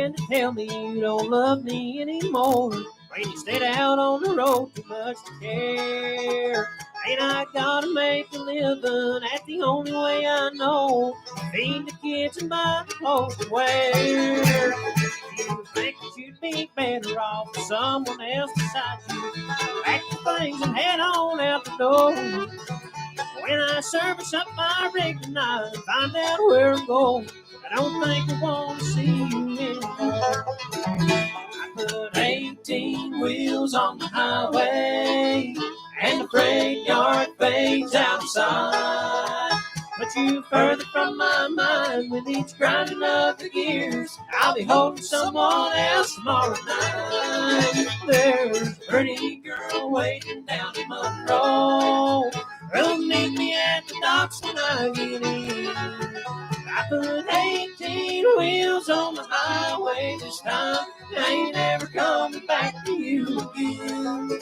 trying to tell me you don't love me anymore. When you stayed out on the road too much to care. Ain't I gotta make a living? That's the only way I know. Feed the kids and buy the clothes to wear. You think that you'd be better off with someone else beside you? Pack your things and head on out the door. When I service up my rig tonight and find out where I'm going, I don't think I want to see you anymore. I put 18 wheels on the highway, and the freight yard fades outside. But you further from my mind with each grinding of the gears. I'll be holding someone else tomorrow night. There's a pretty girl waiting down in Monroe. Who'll meet me at the docks when I get in. I put 18 wheels on the highway this time. I ain't ever coming back to you again.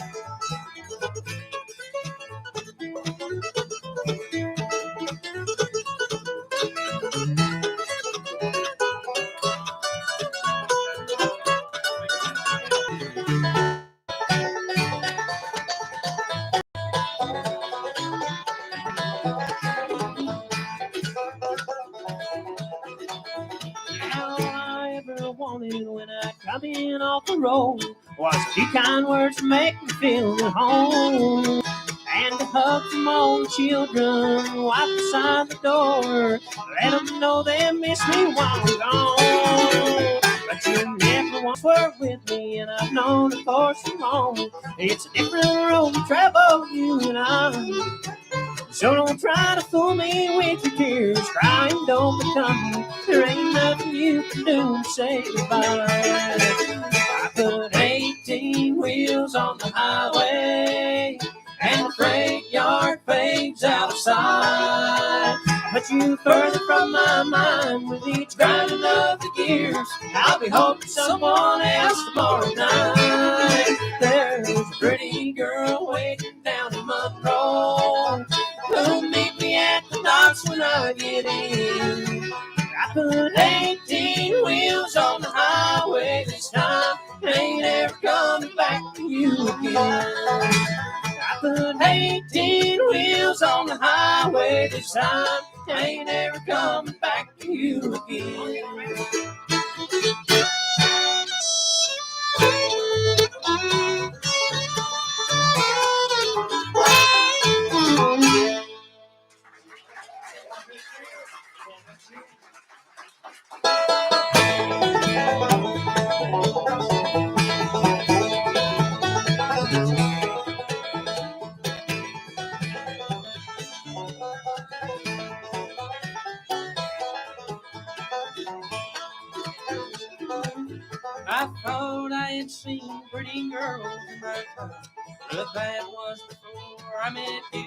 All I ever wanted when I come in off the road was a few kind words to make me feel at home. And to hug some old children, wipe beside the door, let them know they miss me while I'm gone. But you never once were with me, and I've known it for so long. It's a different road to travel, you and I. So don't try to fool me with your tears. Crying don't become you. There ain't nothing you can do to say goodbye. I put 18 wheels on the highway, and the freight yard fades out of sight. But you further from my mind with each grinding of the gears. I'll be hoping someone else tomorrow night. There's a pretty girl waiting down in Monroe. Who'll meet me at the docks when I get in. I put 18 wheels on the highway this time. Ain't ever coming back to you again. I put 18 wheels on the highway this time. Ain't ever coming back to you again. I thought I had seen pretty girls in my time, but that was before I met you.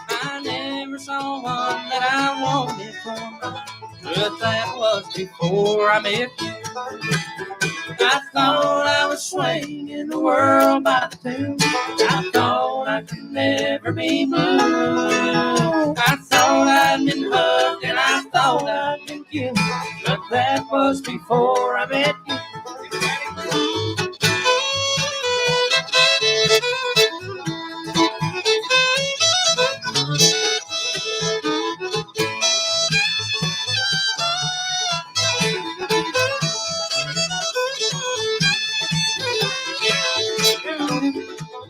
I never saw one that I wanted for mine, but that was before I met you. I thought I was swinging the world by the tail. I thought I could never be blue. I thought I'd been hugged and I thought I'd been kissed, but that was before I met you.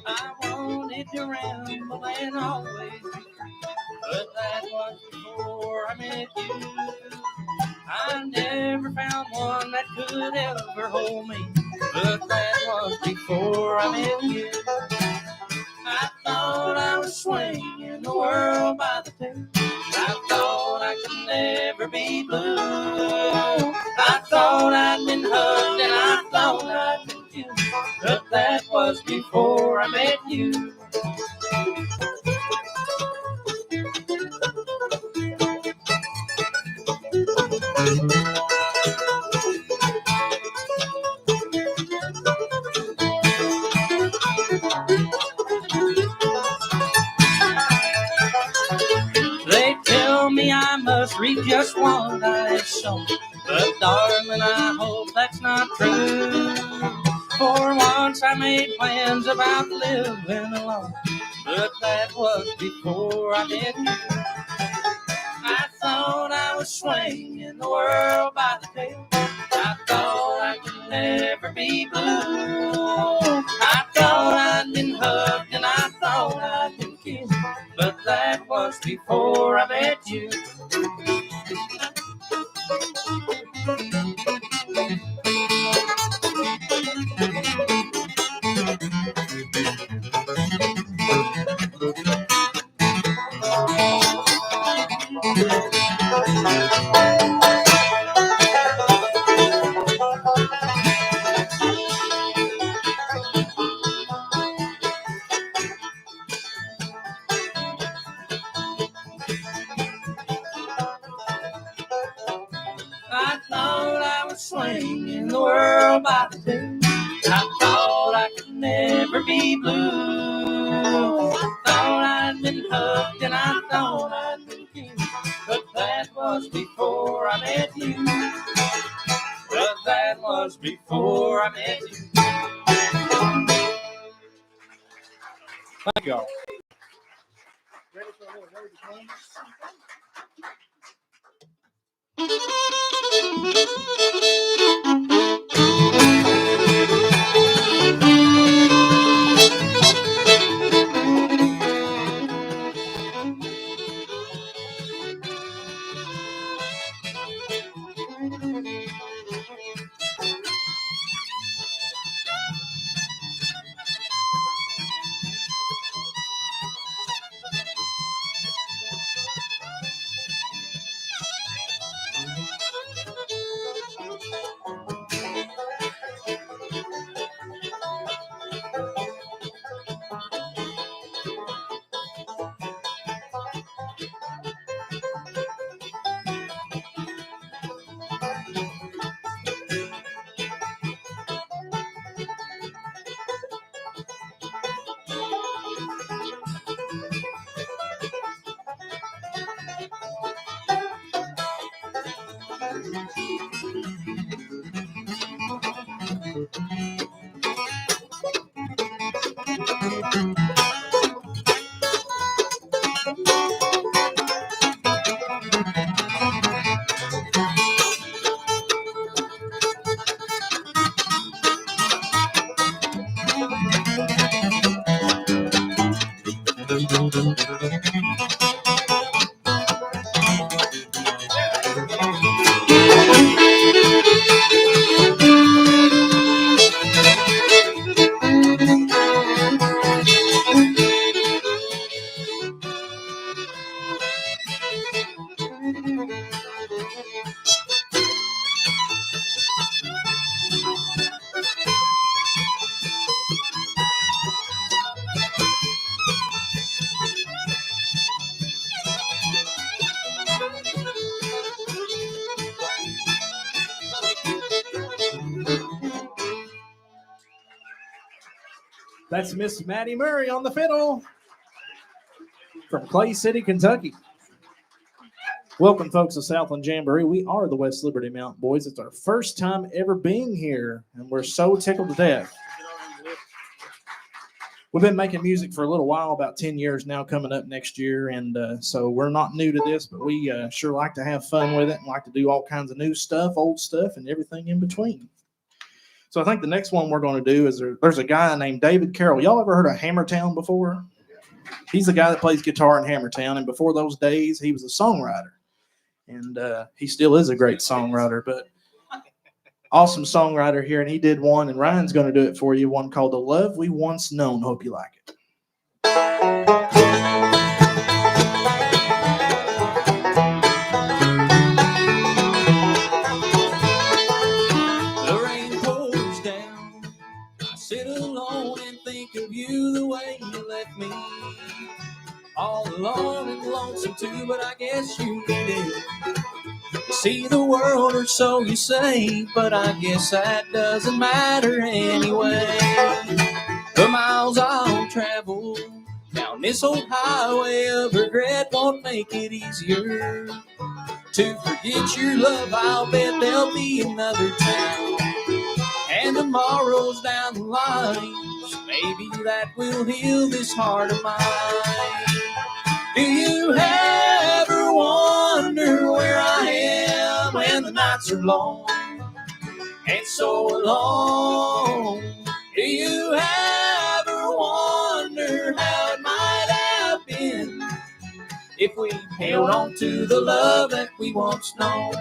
I wanted to ramble and always be free, but that was before I met you. I never found one that could ever hold me, but that was before I met you. I thought I was swinging the world by the tail. I thought I could never be blue. I thought I'd been hugged and I thought I'd been kissed, but that was before I met you. They tell me I must reap just what I have sown, but darling, I hope that's not true. For once I made plans about living alone, but that was before I met you. I thought I was swinging the world by the tail. I thought I could never be blue. I thought I'd been hugged and I thought I'd been kissed, but that was before I met you. I thought I was swinging the world by the tail. I thought I could never be blue. I thought I'd been hugged and I thought I'd been kissed, but that was before I met you. But that was before I met you. Thank y'all. Ready for a little word to come? That's Miss Maddie Murray on the fiddle from Clay City, Kentucky. Welcome, folks, to Southland Jambrree. We are the West Liberty Mountain Boys. It's our first time ever being here, and we're so tickled to death. We've been making music for a little while, about 10 years now, coming up next year, and so we're not new to this, but we sure like to have fun with it and like to do all kinds of new stuff, old stuff, and everything in between. So I think the next one we're going to do is there's a guy named David Carroll. Y'all ever heard of Hammertown before? He's the guy that plays guitar in Hammertown, and before those days, he was a songwriter. And he still is a great songwriter, but awesome songwriter here. And he did one, and Ryan's going to do it for you, one called The Love We Once Known. Hope you like it. The rain pours down. I sit alone and think of you the way you left me. All alone and lonesome too, but I guess you did. See the world, or so you say, but I guess that doesn't matter anyway. The miles I'll travel down this old highway of regret won't make it easier to forget your love. I'll bet there'll be another town and tomorrow's down the line. So maybe that will heal this heart of mine. Do you ever wonder where I am when the nights are long and so alone? Do you ever wonder how it might have been if we held on to the love that we once known?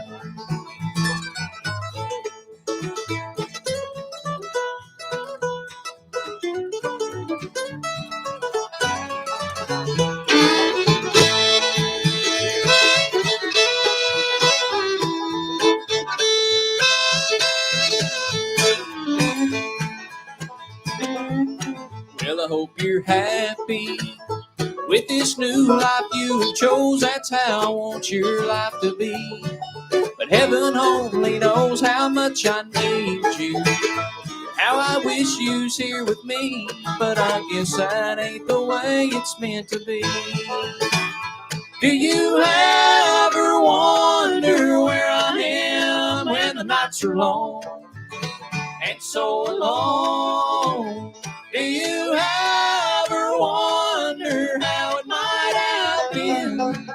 Well, I hope you're happy with this new life you chose. That's how I want your life to be. But heaven only knows how much I need you, how I wish you was here with me. But I guess that ain't the way it's meant to be. Do you ever wonder where I am when the nights are long and so alone? Do you ever wonder how it might have been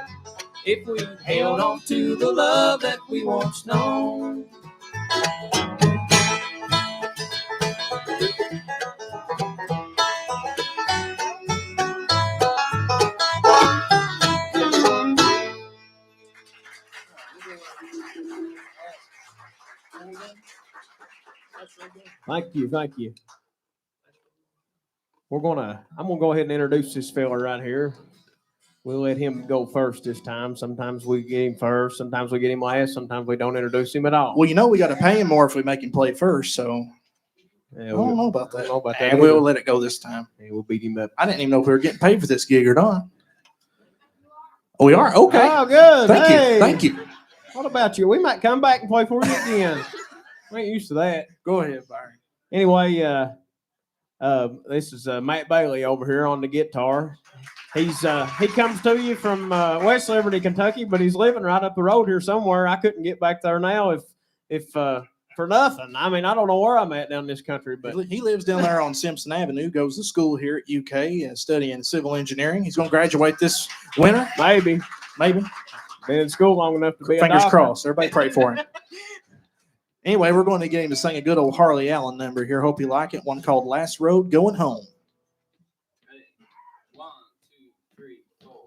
if we held on to the love that we once known? Thank you. I'm gonna go ahead and introduce this fella right here. We'll let him go first this time. Sometimes we get him first, sometimes we get him last, sometimes we don't introduce him at all. Well, we got to pay him more if we make him play first, so Yeah, I don't know about that. And And we'll let it go this time. Yeah, we'll beat him up. I didn't even know if we were getting paid for this gig or not. Oh, we are? Okay. Oh, good. Thank you. What about you? We might come back and play for you again. We ain't used to that. Go ahead, Byron. Anyway, this is Matt Bailey over here on the guitar. He comes to you from West Liberty, Kentucky, but he's living right up the road here somewhere. I couldn't get back there now if for nothing. I mean, I don't know where I'm at down this country, but He lives down there on Simpson Avenue, goes to school here at UK, studying civil engineering. He's going to graduate this winter. maybe been in school long enough to be a Fingers doctor. crossed. Everybody pray for him. Anyway, we're going to get him to sing a good old Harley Allen number here. Hope you like it. One called Last Road Going Home. 1, 2, 3, 4.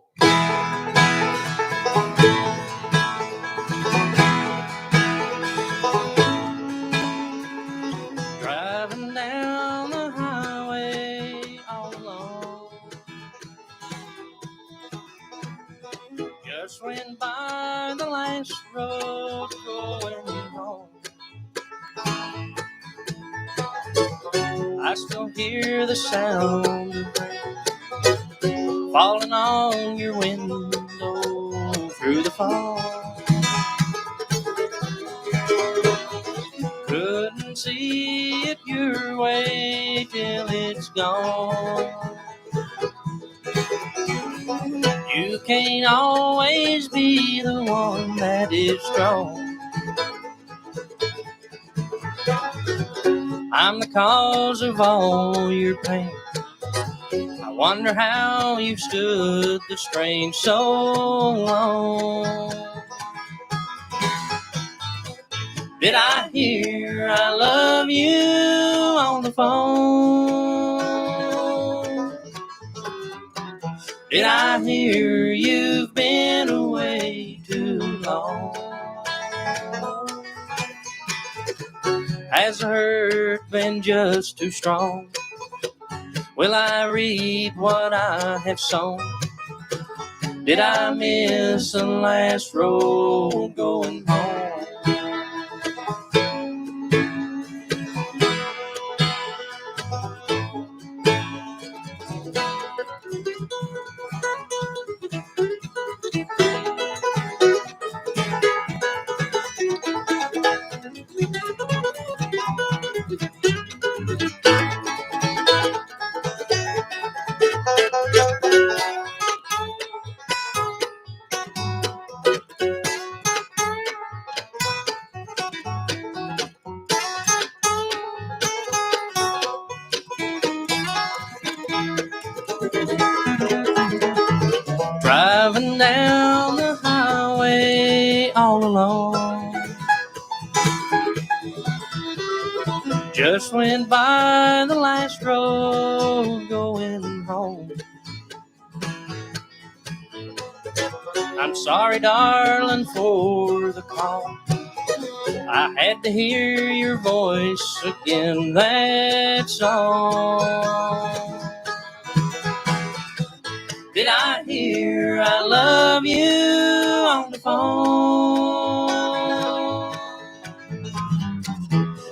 Driving down the highway all alone, just went by the last road going home. I still hear the sound of rain falling on your window through the fall. Couldn't see it your way till it's gone. You can't always be the one that is strong. I'm the cause of all your pain. I wonder how you've stood the strain so long. Did I hear I love you on the phone? Did I hear you've been away too long? Has the hurt been just too strong? Will I reap what I have sown? Did I miss the last road going home? Driving down the highway all alone. Just went by the last road going home. I'm sorry, darling, for the call. I had to hear your voice again, that's all. Did I hear I love you on the phone?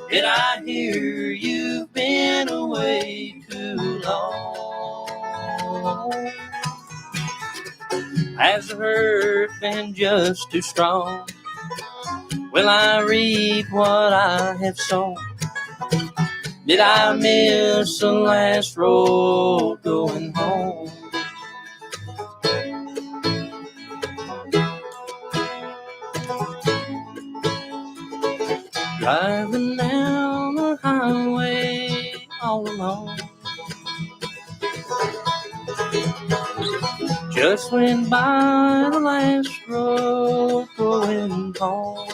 Did I hear you've been away too long? Has the hurt been just too strong? Will I reap what I have sown? Did I miss the last road going home? Driving down the highway all alone. Just went by the last road going home.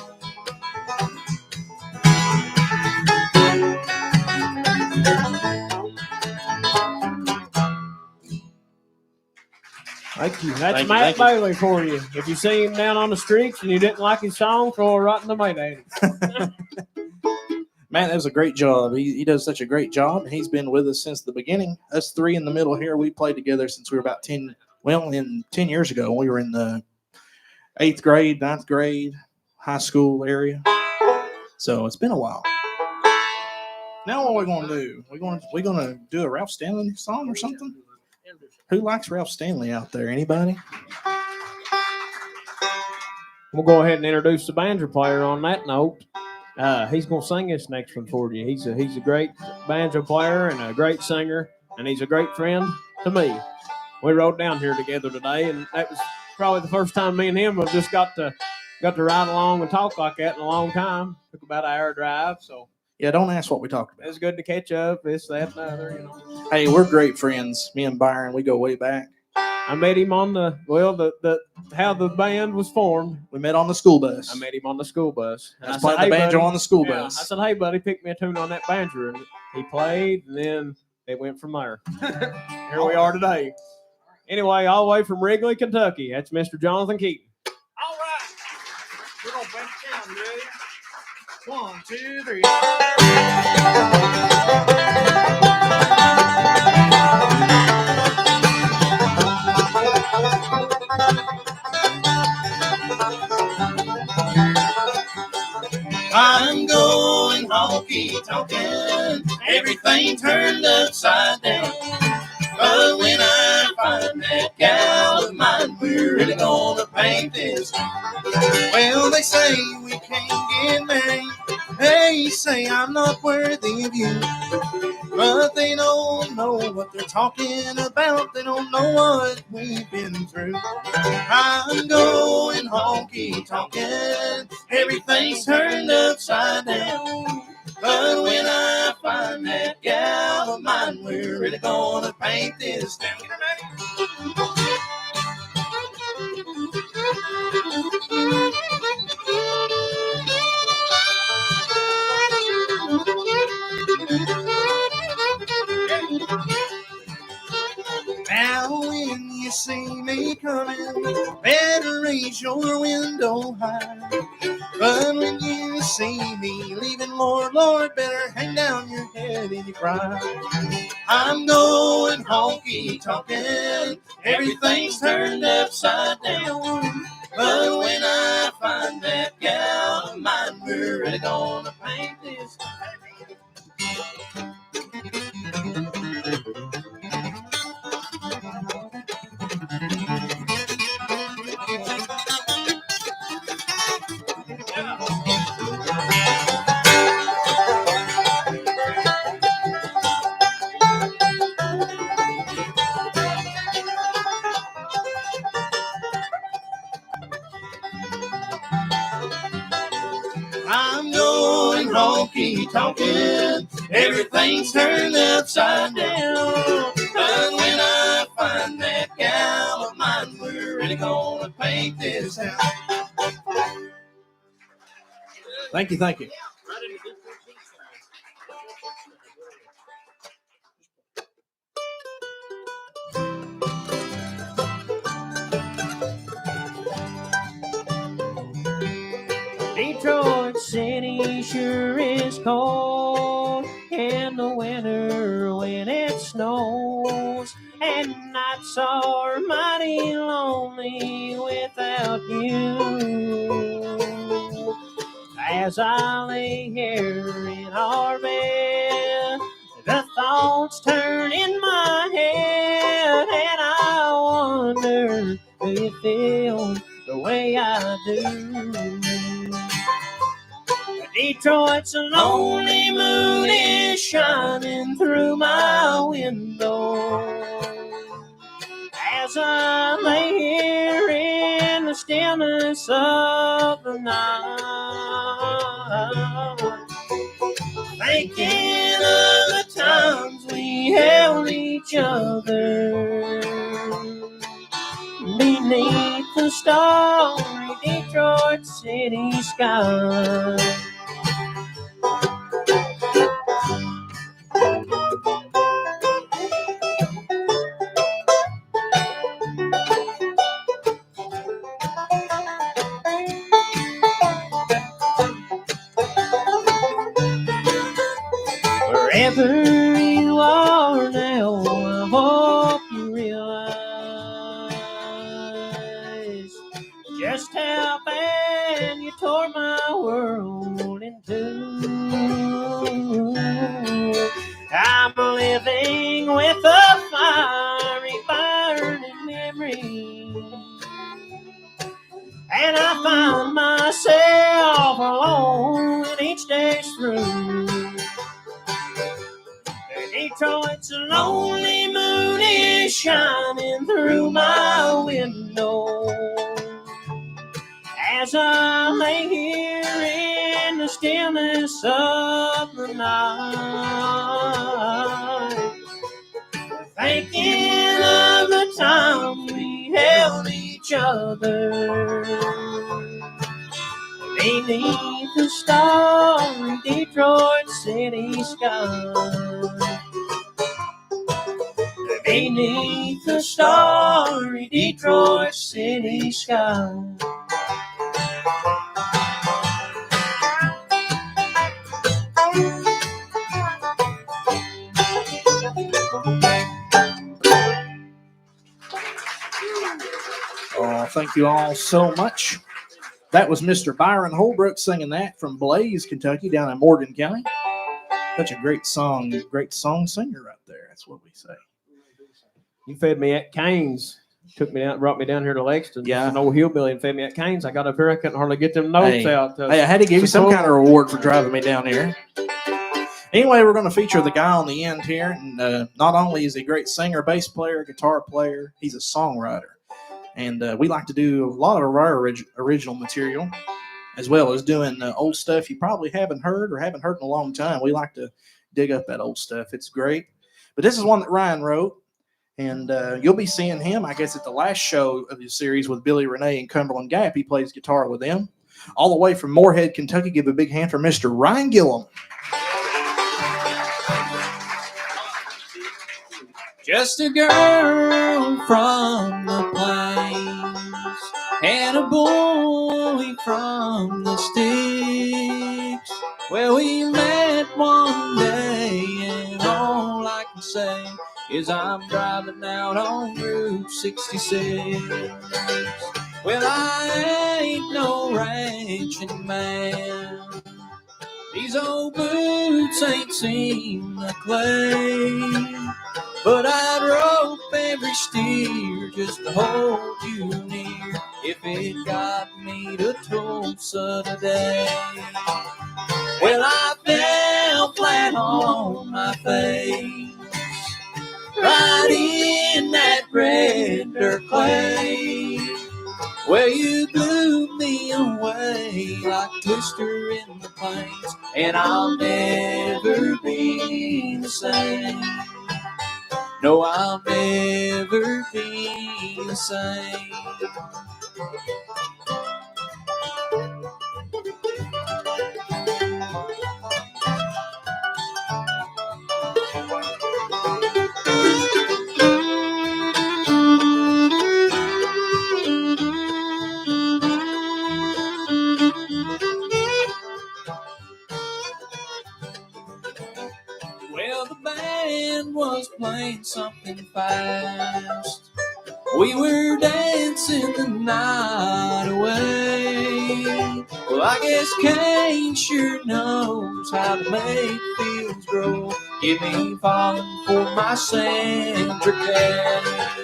Thank you. That's Thank you, Matt thank you. Bailey for you. If you see him down on the streets and you didn't like his song, throw it right in the Mayday. Man, that was a great job. He does such a great job, and he's been with us since the beginning. Us three in the middle here, we played together since we were about 10 years ago. We were in the 8th grade, 9th grade, high school area. So it's been a while. Now what are we going to do? We going to do a Ralph Stanley song or something? Who likes Ralph Stanley out there? Anybody? We'll go ahead and introduce the banjo player on that note. He's going to sing this next one for you. He's a great banjo player and a great singer, and he's a great friend to me. We rode down here together today, and that was probably the first time me and him have just got to ride along and talk like that in a long time. Took about an hour drive, so Yeah, don't ask what we talked about. it's good to catch up. This, that, and the other, you know. Hey, we're great friends. Me and Byron, we go way back. I met him on the how the band was formed. We met on the school bus. I met him on the school bus. I was playing the banjo on the school bus. I said, "Hey, buddy, pick me a tune on that banjo." And he played, and then it went from there. Here we are today. Anyway, all the way from Wrigley, Kentucky. That's Mr. Jonathan Keaton. All right. We're going to break it down. You ready? 1, 2, 3. I'm going honky-tonkin', everything turned upside down. But when I find that gal of mine, we're really gonna paint this. Well, they say we can't get married. They say I'm not worthy of you. But they don't know what they're talking about. They don't know what we've been through. I'm going honky-tonkin', everything's turned upside down. But when I find that gal of mine, we're really gonna paint this town. Get her ready? Now when you see me coming, better raise your window high. But when you see me leaving, Lord, Lord, better hang down your head and you cry. I'm going honky-tonkin', everything's turned upside down. But when I find that gal of mine, we're really gonna paint this. I'm going honky-tonkin', everything's turned upside down. But when I find that gal of mine, we're ain't this town. Thank you, thank you. Detroit City sure is cold in the winter when it snows, and nights are mighty lonely without you. As I lay here in our bed, the thoughts turn in my head, and I wonder do you feel the way I do. Detroit's lonely moon is shining through my window as I lay here in the stillness of the night, thinking of the times we held each other beneath the starry Detroit city sky. Wherever you are now, I hope you realize just how bad you tore my world in two. I'm living with a fiery, burning memory, and I find myself alone when each day's through. Detroit's lonely moon is shining through my window as I lay here in the stillness of the night, thinking of the time we held each other beneath the starry Detroit city sky. Beneath the starry Detroit city sky. Oh, thank you all so much. That was Mr. Byron Holbrook singing that from Blaze, Kentucky, down in Morgan County. Such a great song singer right there. That's what we say. You fed me at Cane's. Took me out, brought me down here to Lexington. Yeah. An old hillbilly and fed me at Cane's. I got up here, I couldn't hardly get them notes out. Hey, I had to give you some kind of reward for driving me down here. Anyway, we're going to feature the guy on the end here. And not only is he a great singer, bass player, guitar player, he's a songwriter. And we like to do a lot of our original material, as well as doing old stuff you probably haven't heard or haven't heard in a long time. We like to dig up that old stuff. It's great. But this is one that Ryan wrote. And you'll be seeing him, I guess, at the last show of the series with Billy Renee and Cumberland Gap. He plays guitar with them. All the way from Moorhead, Kentucky, give a big hand for Mr. Ryan Gillum. Just a girl from the plains and a boy from the sticks. Well, we met one day, and all I can say is I'm driving out on Route 66. Well, I ain't no ranching man. These old boots ain't seen the clay. But I'd rope every steer just to hold you near if it got me to Tulsa today. Well, I fell flat on my face, right in that red dirt clay, where you blew me away like a twister in the plains, and I'll never be the same. No, I'll never be the same. Well, the band was playing something fast. We were dancing the night away. Well, I guess Kane sure knows how to make fields grow. Get me falling for my Sandra Kay.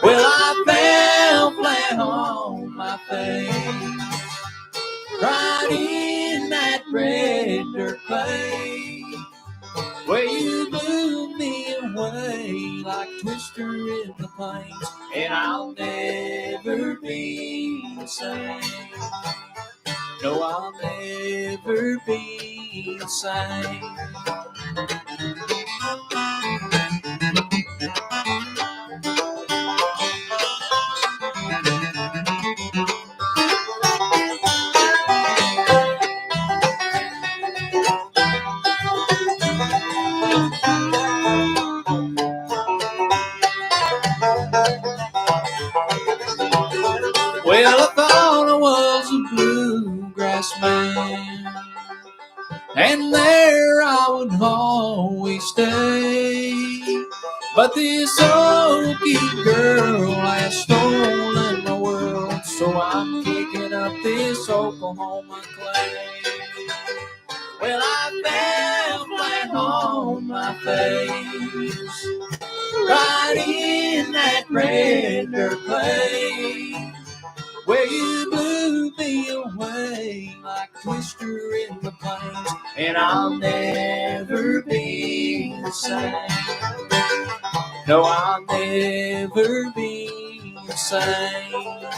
Well, I fell flat on my face, right in that red dirt place, where you blew me away like a twister in the plains, and I'll never be the same. No, I'll never be the same. Well, I thought I was a bluegrass man, and there I would always stay. But this Okie girl has stolen my world, so I'm kicking up this Oklahoma clay. Well, I fell flat on my face, right in that red dirt clay, where you blew me away like a twister in the plains, and I'll never be the same. No, I'll never be the same.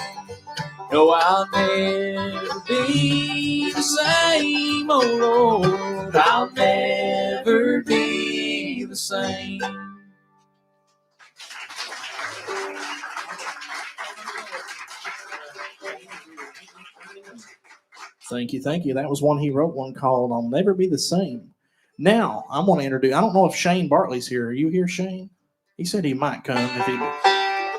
No, I'll never be the same. Oh Lord, I'll never be the same. Thank you, thank you. That was one he wrote, one called "I'll Never Be the Same." Now I'm going to introduce. I don't know if Shane Bartley's here. Are you here, Shane? He said he might come if he.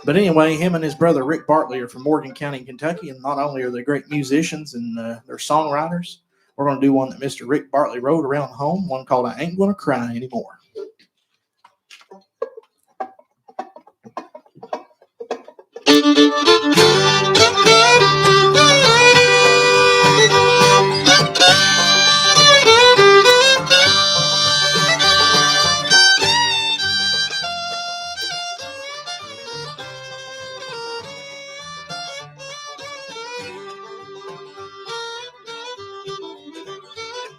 But anyway, him and his brother Rick Bartley are from Morgan County, Kentucky, and not only are they great musicians and they're songwriters, we're going to do one that Mr. Rick Bartley wrote around home, one called "I Ain't Gonna Cry Anymore."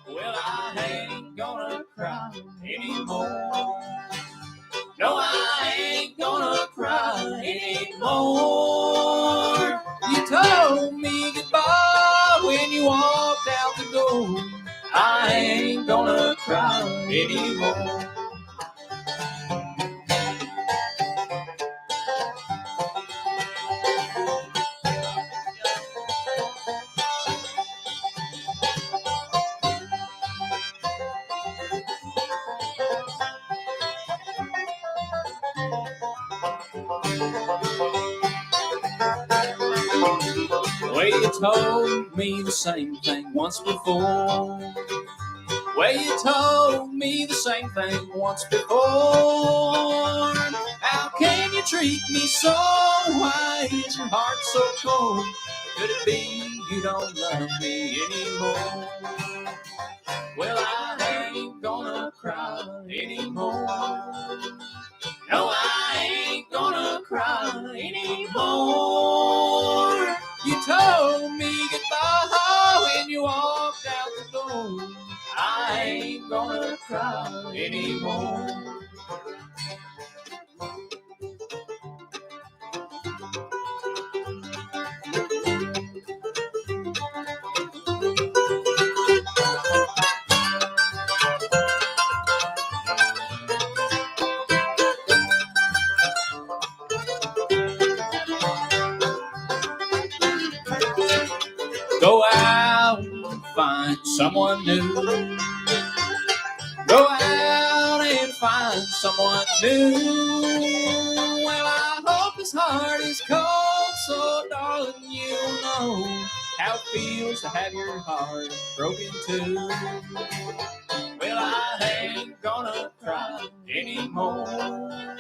Well, I ain't gonna cry anymore. No, I ain't gonna cry anymore. You told me goodbye when you walked out the door. I ain't gonna cry anymore. Well, you told me the same thing once before. Well, you told me the same thing once before. How can you treat me so? Why is your heart so cold? Could it be you don't love me anymore? Well, I ain't gonna cry anymore. No, I ain't gonna cry anymore. You told me goodbye when you walked out the door. I ain't gonna cry anymore. someone new. Go out and find someone new. Well, I hope his heart is cold, so darling, you'll know how it feels to have your heart broken too. Well, I ain't gonna cry anymore.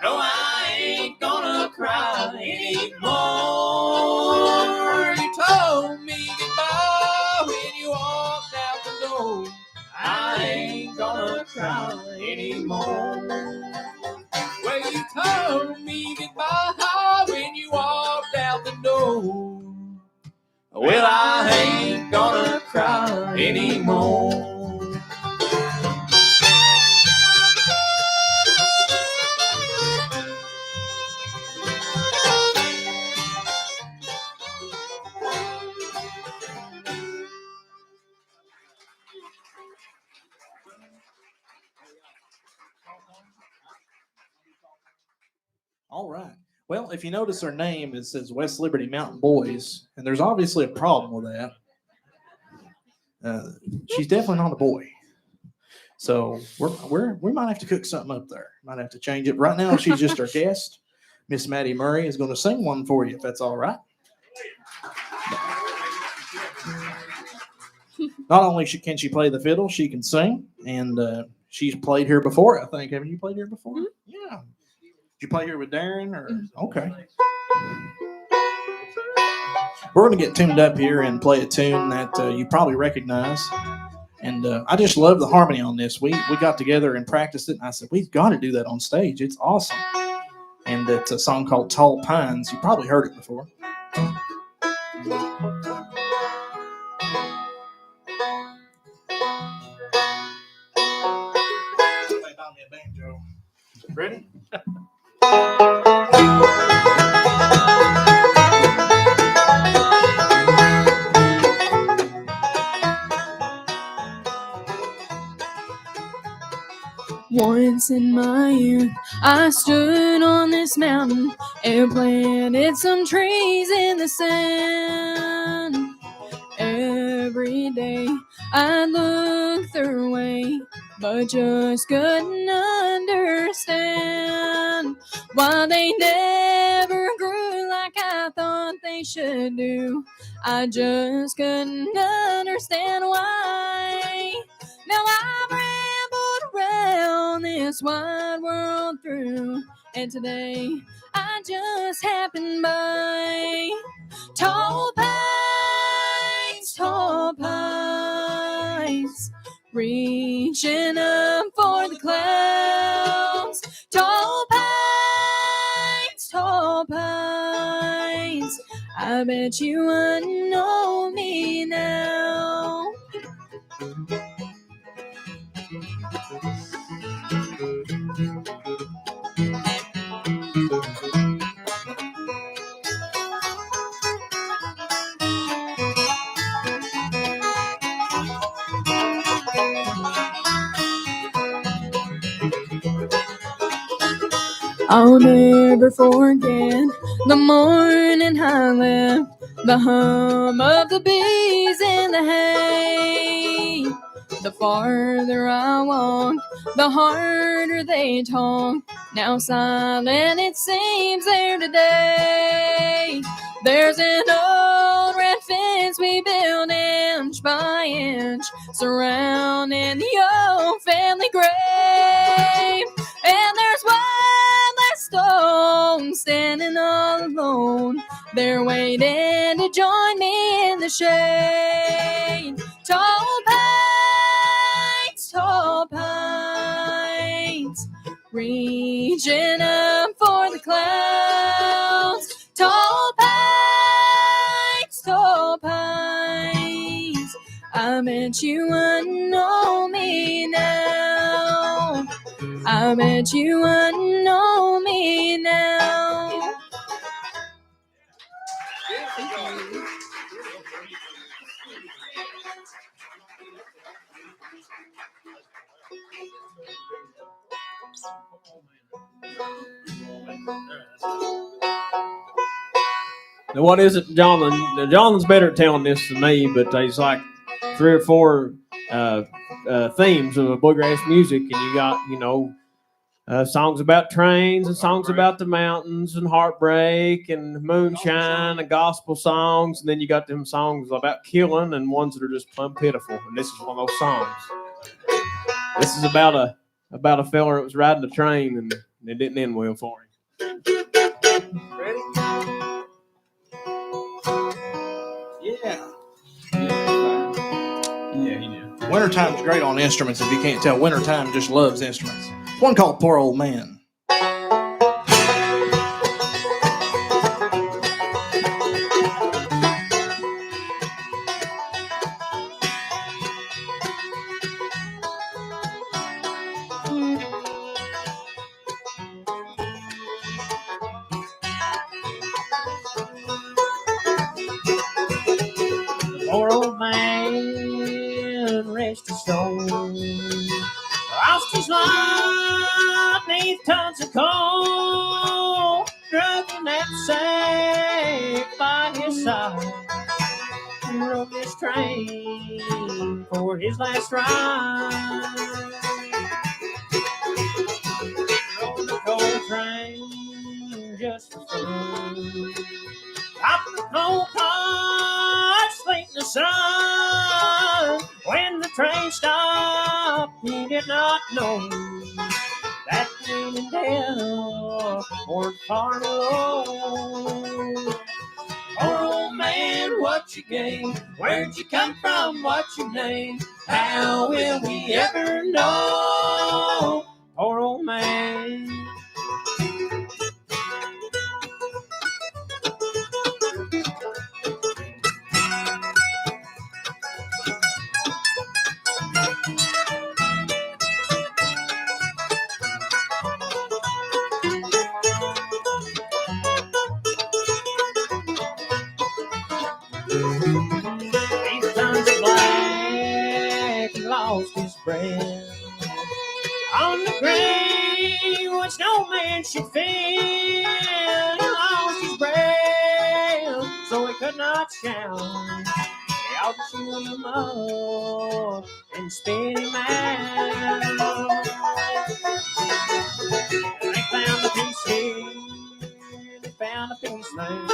No, I ain't gonna cry anymore. You told me goodbye when you walked out the door. I ain't gonna cry anymore. Well, you told me goodbye when you walked out the door. Well, I ain't gonna cry anymore. All right. Well, if you notice her name, it says West Liberty Mountain Boys, and there's obviously a problem with that. She's definitely not a boy. So we might have to cook something up there. Might have to change it. Right now, she's just our guest. Miss Maddie Murray is going to sing one for you, if that's all right. Not only can she play the fiddle, she can sing, and she's played here before, I think. Haven't you played here before? Mm-hmm. Yeah. Did you play here with Darren? Okay. We're going to get tuned up here and play a tune that you probably recognize. And I just love the harmony on this. We got together and practiced it, and I said, we've got to do that on stage. It's awesome. And it's a song called Tall Pines. You probably heard it before. Ready? Once in my youth, I stood on this mountain and planted some trees in the sand. Every day I looked their way, but just couldn't understand why they never grew like I thought they should do. I just couldn't understand why. Now I've rambled around this wide world through, and today I just happened by tall pines, reaching up for the clouds. Tall pines, I bet you wouldn't know me now. I'll never forget the morning I left, the hum of the bees in the hay. The farther I walked, the harder they talked. Now silent it seems there today. There's an old red fence we built inch by inch, surrounding the old family grave. And there's one last stone standing all alone. They're waiting to join me in the shade. Tall pines, reaching up for the clouds. Tall pines, I bet you wouldn't know me now. I bet you wouldn't know me now. Now, what is it, John? John's better at telling this than me, but he's like, three or four themes of bluegrass music, and you got songs about trains and songs about the mountains and heartbreak and moonshine and gospel songs, and then you got them songs about killing and ones that are just plumb pitiful. And this is one of those songs. This is about a fella that was riding a train and it didn't end well for him. Ready? Yeah. Yeah, he did. Wintertime's great on instruments. If you can't tell, Wintertime just loves instruments. One called Poor Old Man. Poor old man, rest his soul. Lost his life neath tons of coal. Drug and knapsack by his side. He rode this train for his last ride. Rode the coal train just for fun. Top of the coal car, sleep in the sun. When the train stopped, he did not know that pain and death weren't far below. Poor old man, what you gain? Where'd you come from? What's your name? How will we ever know? Poor old man. He's turned to black, he lost his breath on the grave which no man should feel. He lost his breath, so he could not shout. They all chewed him up and spit him out. They found a piece here, they found a piece there.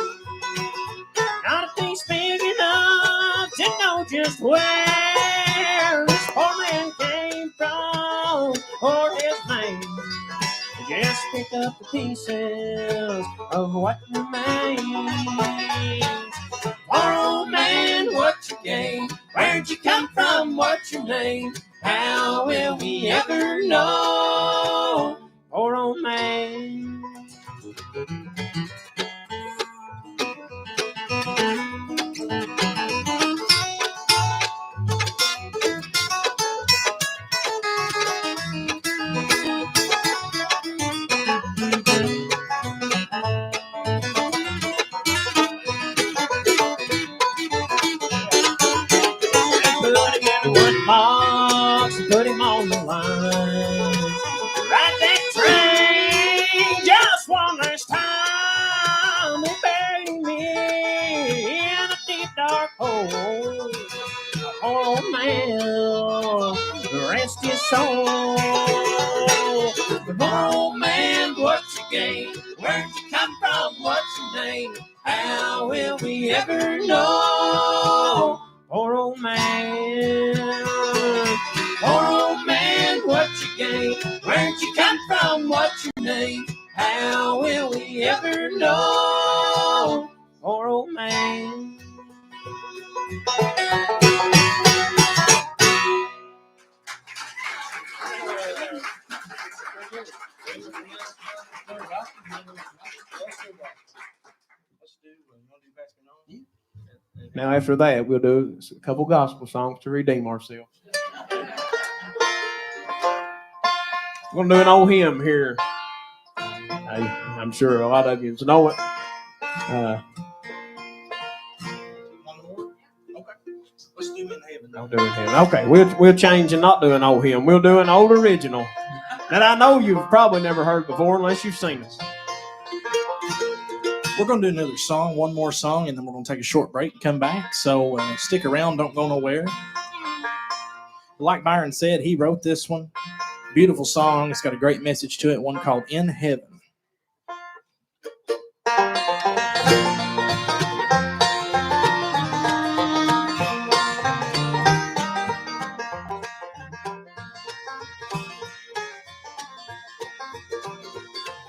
Not a piece big enough to know just where this poor man came from or his name. He just picked up the pieces of what remains. Poor old man, what you gain? Where'd you come from? What's your name? How will we ever know? Poor old man. Box and put him on the line. Ride that train just one last time. They buried him in a deep dark hole. Oh man, rest his soul. Poor old man, what you gain? Where'd you come from? What's your name? How will we ever know? Poor old man. Poor old man, what you gain? Where'd you come from? What's your name? How will we ever know? Poor old man. Now after that, we'll do a couple gospel songs to redeem ourselves. We're going to do an old hymn here. I'm sure a lot of you know it. Let's do In Heaven. I'll do it here. Okay, we'll change and not do an old hymn. We'll do an old original that I know you've probably never heard before unless you've seen it. We're going to do another song, one more song, and then we're going to take a short break and come back. So stick around, don't go nowhere. Like Byron said, he wrote this one. Beautiful song. It's got a great message to it, one called In Heaven.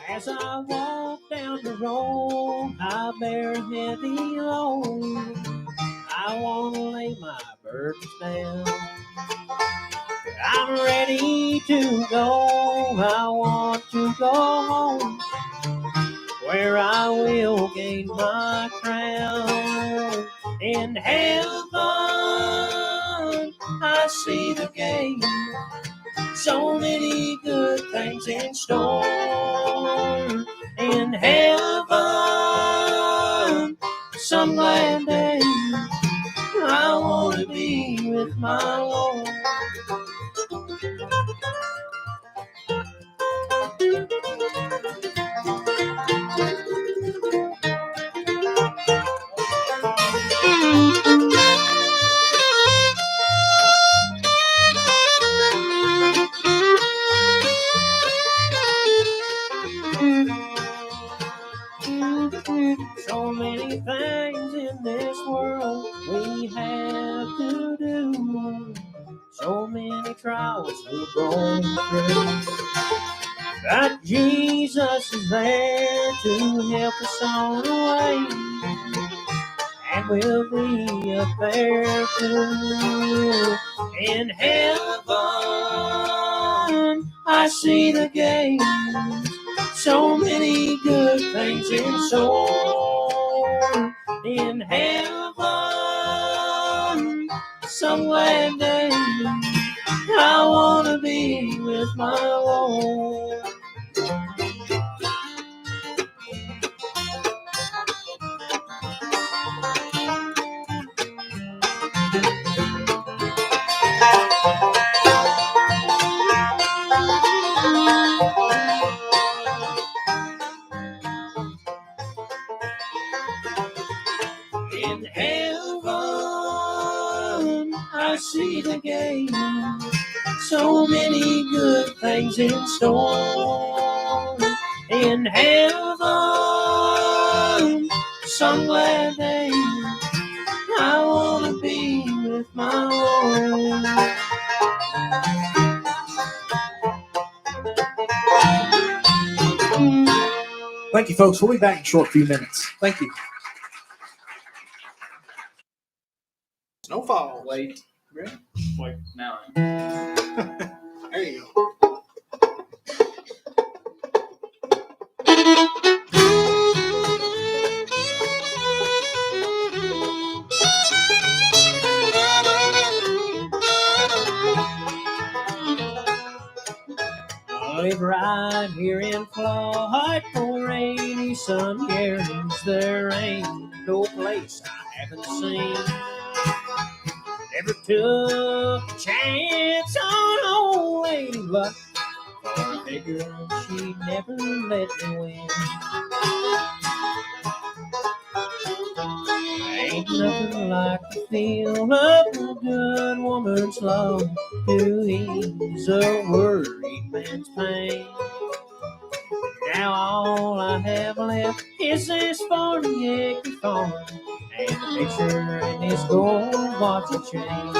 As I walk down the road, I bear a heavy load. I want to lay my burdens down. I'm ready to go. I want to go home, where I will gain my crown. In heaven, I see the gate. So many good things in store. In heaven, some glad day, I want to be with my Lord. So many things in this world we have to do. So many trials we're going through. But Jesus is there to help us on the way. And we'll be up there too. In heaven, I see the gate. So many good things in store. In heaven, some glad day, I want to be with my Lord. In heaven, I see the gate. So many good things in store. In heaven, some glad day, I want to be with my Lord. Thank you, folks. We'll be back in a short few minutes. Thank you. Snowfall. Wait. Ready? Wait. Now. There you go. I live right here in Floyd for rainy sun years. There ain't no place I haven't seen. Never took a chance on old lady luck, for I figured she'd never let me win. Ain't nothing like the feel of a good woman's love to ease a worried man's pain. Now all I have left is this 40-acre farm and a picture in this gold watch chain.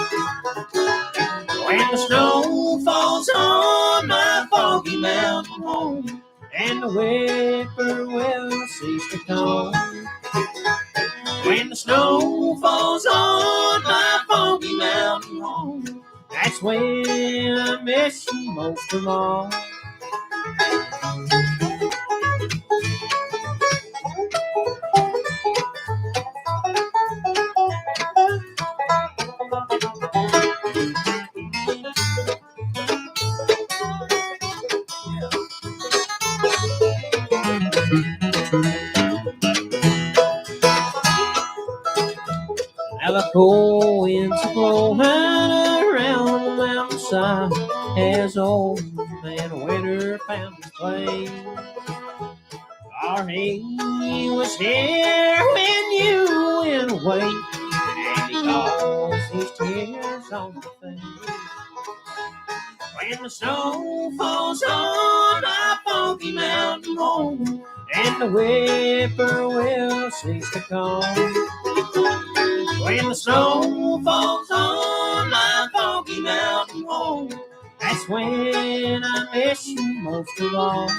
When the snow falls on my foggy mountain home and the whippoorwill cease to call. When the snow falls on my foggy mountain home, that's when I miss you most of all. Now the cold winds are blowing around the mountainside as old man winter found his place. For he was here when you went away, and he caused these tears on my face. When the snow falls on my funky mountain home, and the whippoorwill sings to call. When the snow falls on my funky mountain home, that's when I miss you most of all.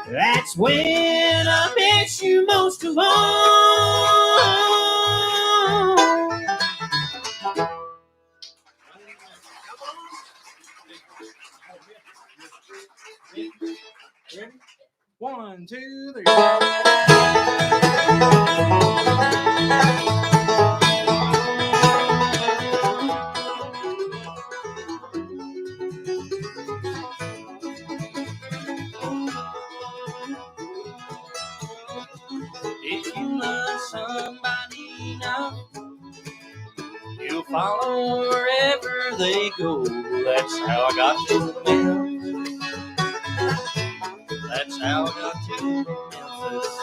That's when I miss you most of all. Ready? 1, 2, 3. If you love somebody enough, you'll follow wherever they go. That's how I got to Memphis. That's how I got to Memphis.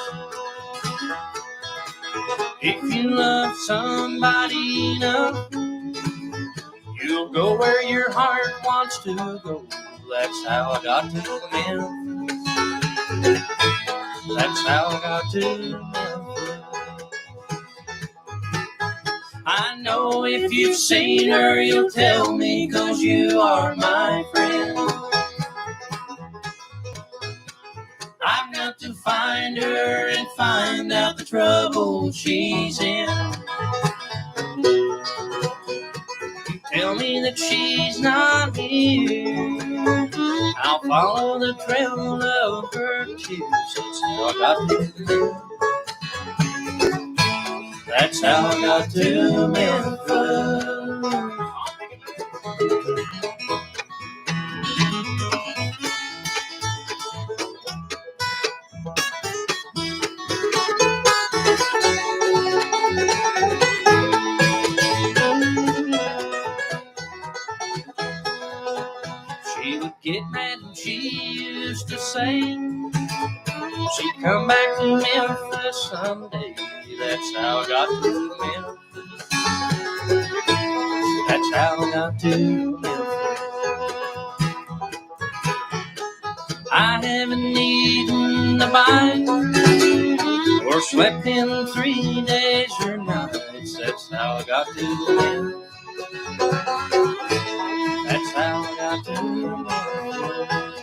If you love somebody enough, you'll go where your heart wants to go. That's how I got to Memphis. That's how I got to Memphis. I know if you've seen her, you'll tell me, 'cause you are my friend. I've got to find her and find out the trouble she's in. Tell me that she's not here, I'll follow the trail of her tears. That's how I got to live. That's how I got to Memphis. She would get mad and she used to sing. She'd come back to Memphis someday. That's how I got to Memphis. That's how I got to Memphis. I haven't eaten a bite or slept in 3 days or nights. That's how I got to Memphis. That's how I got to Memphis.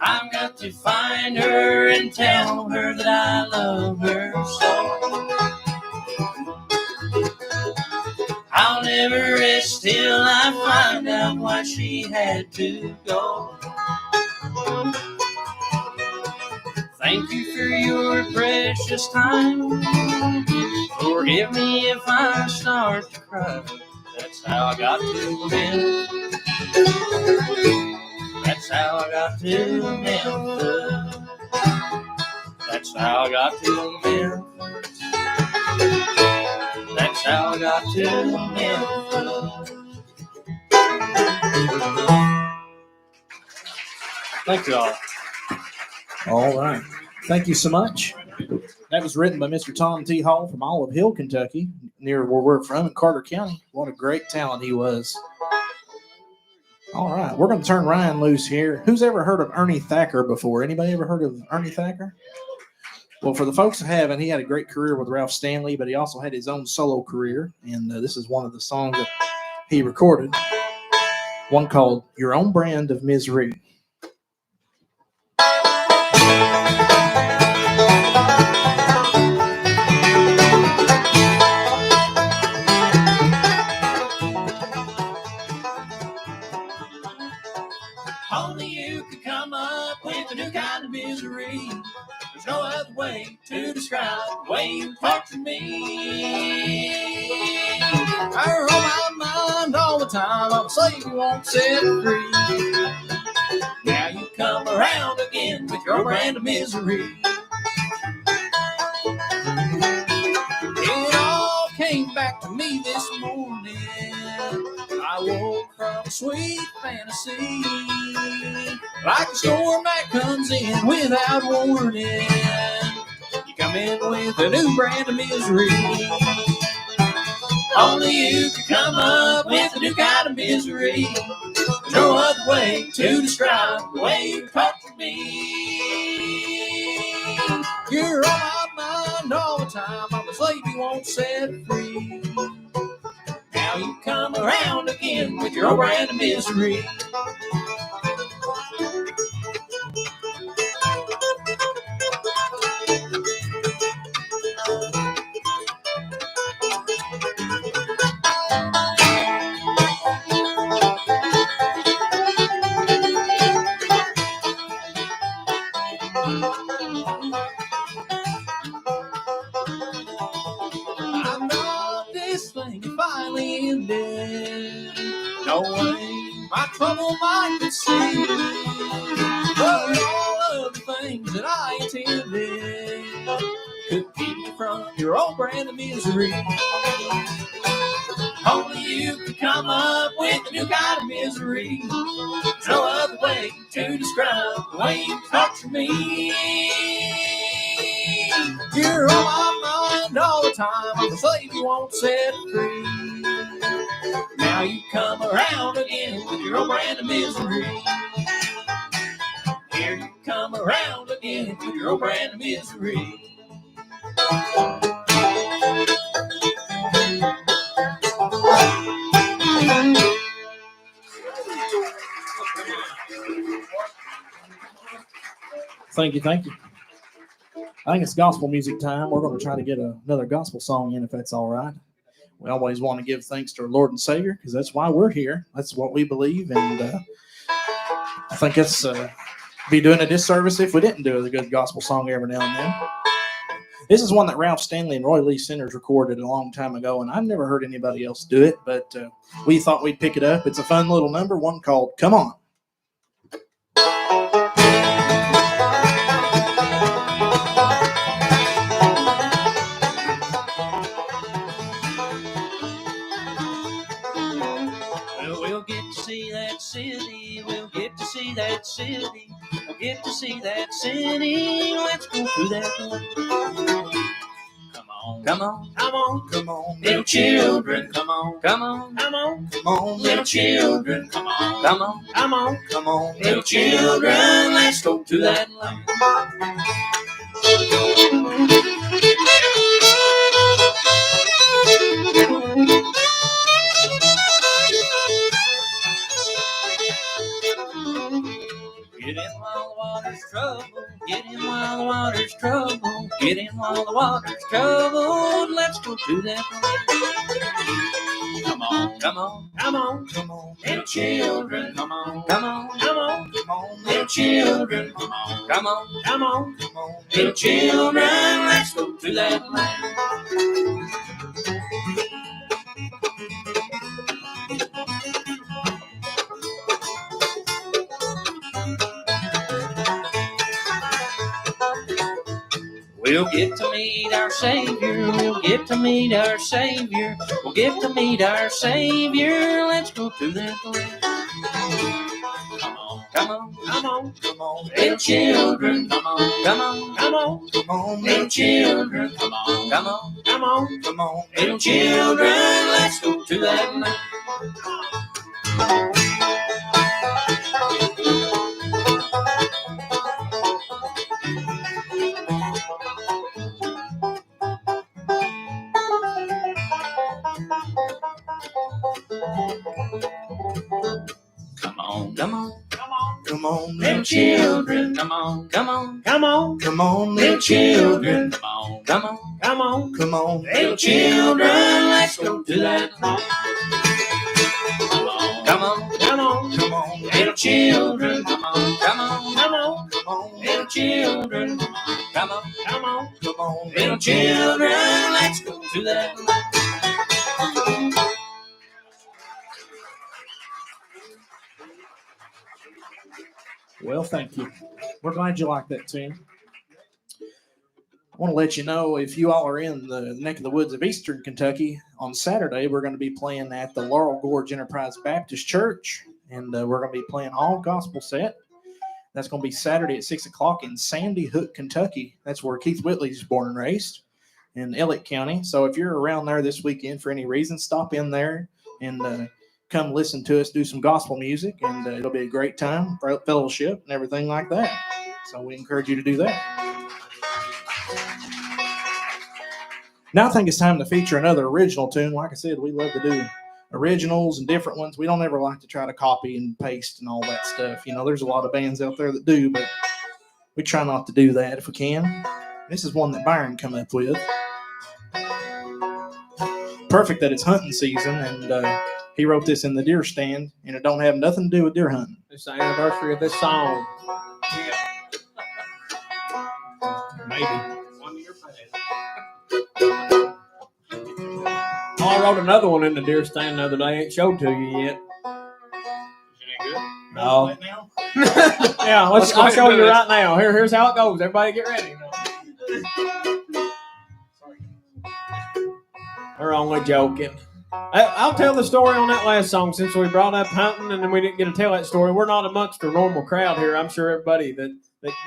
I've got to find her and tell her that I love her so. I'll never rest till I find out why she had to go. Thank you for your precious time. Forgive me if I start to cry. That's how I got to Memphis. That's how I got to Memphis. That's how I got to Memphis. That's how I got to Memphis. Thank you all. All right. Thank you so much. That was written by Mr. Tom T. Hall from Olive Hill, Kentucky, near where we're from in Carter County. What a great talent he was. All right. We're going to turn Ryan loose here. Who's ever heard of Ernie Thacker before? Anybody ever heard of Ernie Thacker? Well, for the folks who haven't, he had a great career with Ralph Stanley, but he also had his own solo career. And this is one of the songs that he recorded, one called Your Own Brand of Misery. Only you could come up with a new kind of misery. There's no other way to describe the way you talk to me. I roll my mind all the time. I'll say you won't set free. Now you come around again with your brand of misery. It all came back to me this morning. I woke from a sweet fantasy, like a storm that comes in without warning. You come in with a new brand of misery. Only you can come up with a new kind of misery. There's no other way to describe the way you torture me. You're on my mind all the time. I'm a slave you won't set free. Now you come around again with your own brand of misery. I thought this thing finally ended. No way my trouble might conceive. But all of the things that I intended could keep you from your own brand of misery. Only you can come up with a new kind of misery. There's no other way to describe the way you torture me. You're on my mind all the time. I'm a slave you won't set free. Now you come around again with your own brand of misery. Here you come around again with your own brand of misery. Thank you, thank you. I think it's gospel music time. We're going to try to get another gospel song in if that's all right. We always want to give thanks to our Lord and Savior because that's why we're here. That's what we believe, and I think it's be doing a disservice if we didn't do a good gospel song every now and then. This is one that Ralph Stanley and Roy Lee Sinners recorded a long time ago, and I've never heard anybody else do it, but we thought we'd pick it up. It's a fun little number, one called Come On. We'll get to see that city. We'll get to see that city. We'll get to see that city. Let's go to that place. Come on, come on, come on, come on, little children. Come on, come on, come on, come on, little children. Come on, come on, come on, come on, little children. Let's go to that land. Get in while the water's troubled. Get in while the water's troubled. Get in while the water's troubled. Let's go to that place. Come on, come on, come on, come on, little children. Come on, come on, come on, come on, little children. Come on, come on, come on, come on, little children. Let's go to that land. We'll get to meet our Savior. We'll get to meet our Savior. We'll get to meet our Savior. Let's go to that land. Come on, come on, come on, come on, little children. Come on, come on, come on, come on, little children. Come on, come on, come on, come on, little children. Let's go to that land. Come on, come on, come on, Come on, little children. Come on, come on, come on, come on, little children. Come on, come on, come on, come on, little children. Let's go to that land. Come on, come on, come on, come on, little children. Come on, come on, come on, come on, little children. Come on, come on, come on, come on, little children. Let's go to that land. Well, thank you. We're glad you like that tune. I want to let you know, if you all are in the neck of the woods of Eastern Kentucky, on Saturday we're going to be playing at the Laurel Gorge Enterprise Baptist Church, and we're going to be playing all gospel set. That's going to be Saturday at 6 o'clock in Sandy Hook, Kentucky. That's where Keith Whitley's born and raised in Elliott County. So if you're around there this weekend for any reason, stop in there and come listen to us do some gospel music, and it'll be a great time, fellowship, and everything like that. So we encourage you to do that. Now I think it's time to feature another original tune. Like I said, we love to do originals and different ones. We don't ever like to try to copy and paste and all that stuff. You know, there's a lot of bands out there that do, but we try not to do that if we can. This is one that Byron come up with. Perfect that it's hunting season, and he wrote this in the deer stand, and it don't have nothing to do with deer hunting. It's the anniversary of this song. Yeah. Maybe. 1 year past. Oh, I wrote another one in the deer stand the other day. Ain't showed to you yet. Is it any good? No. Yeah, I'll show you right now. Here's how it goes. Everybody get ready. We're only joking. I'll tell the story on that last song since we brought up hunting and then we didn't get to tell that story. We're not amongst a normal crowd here. I'm sure everybody that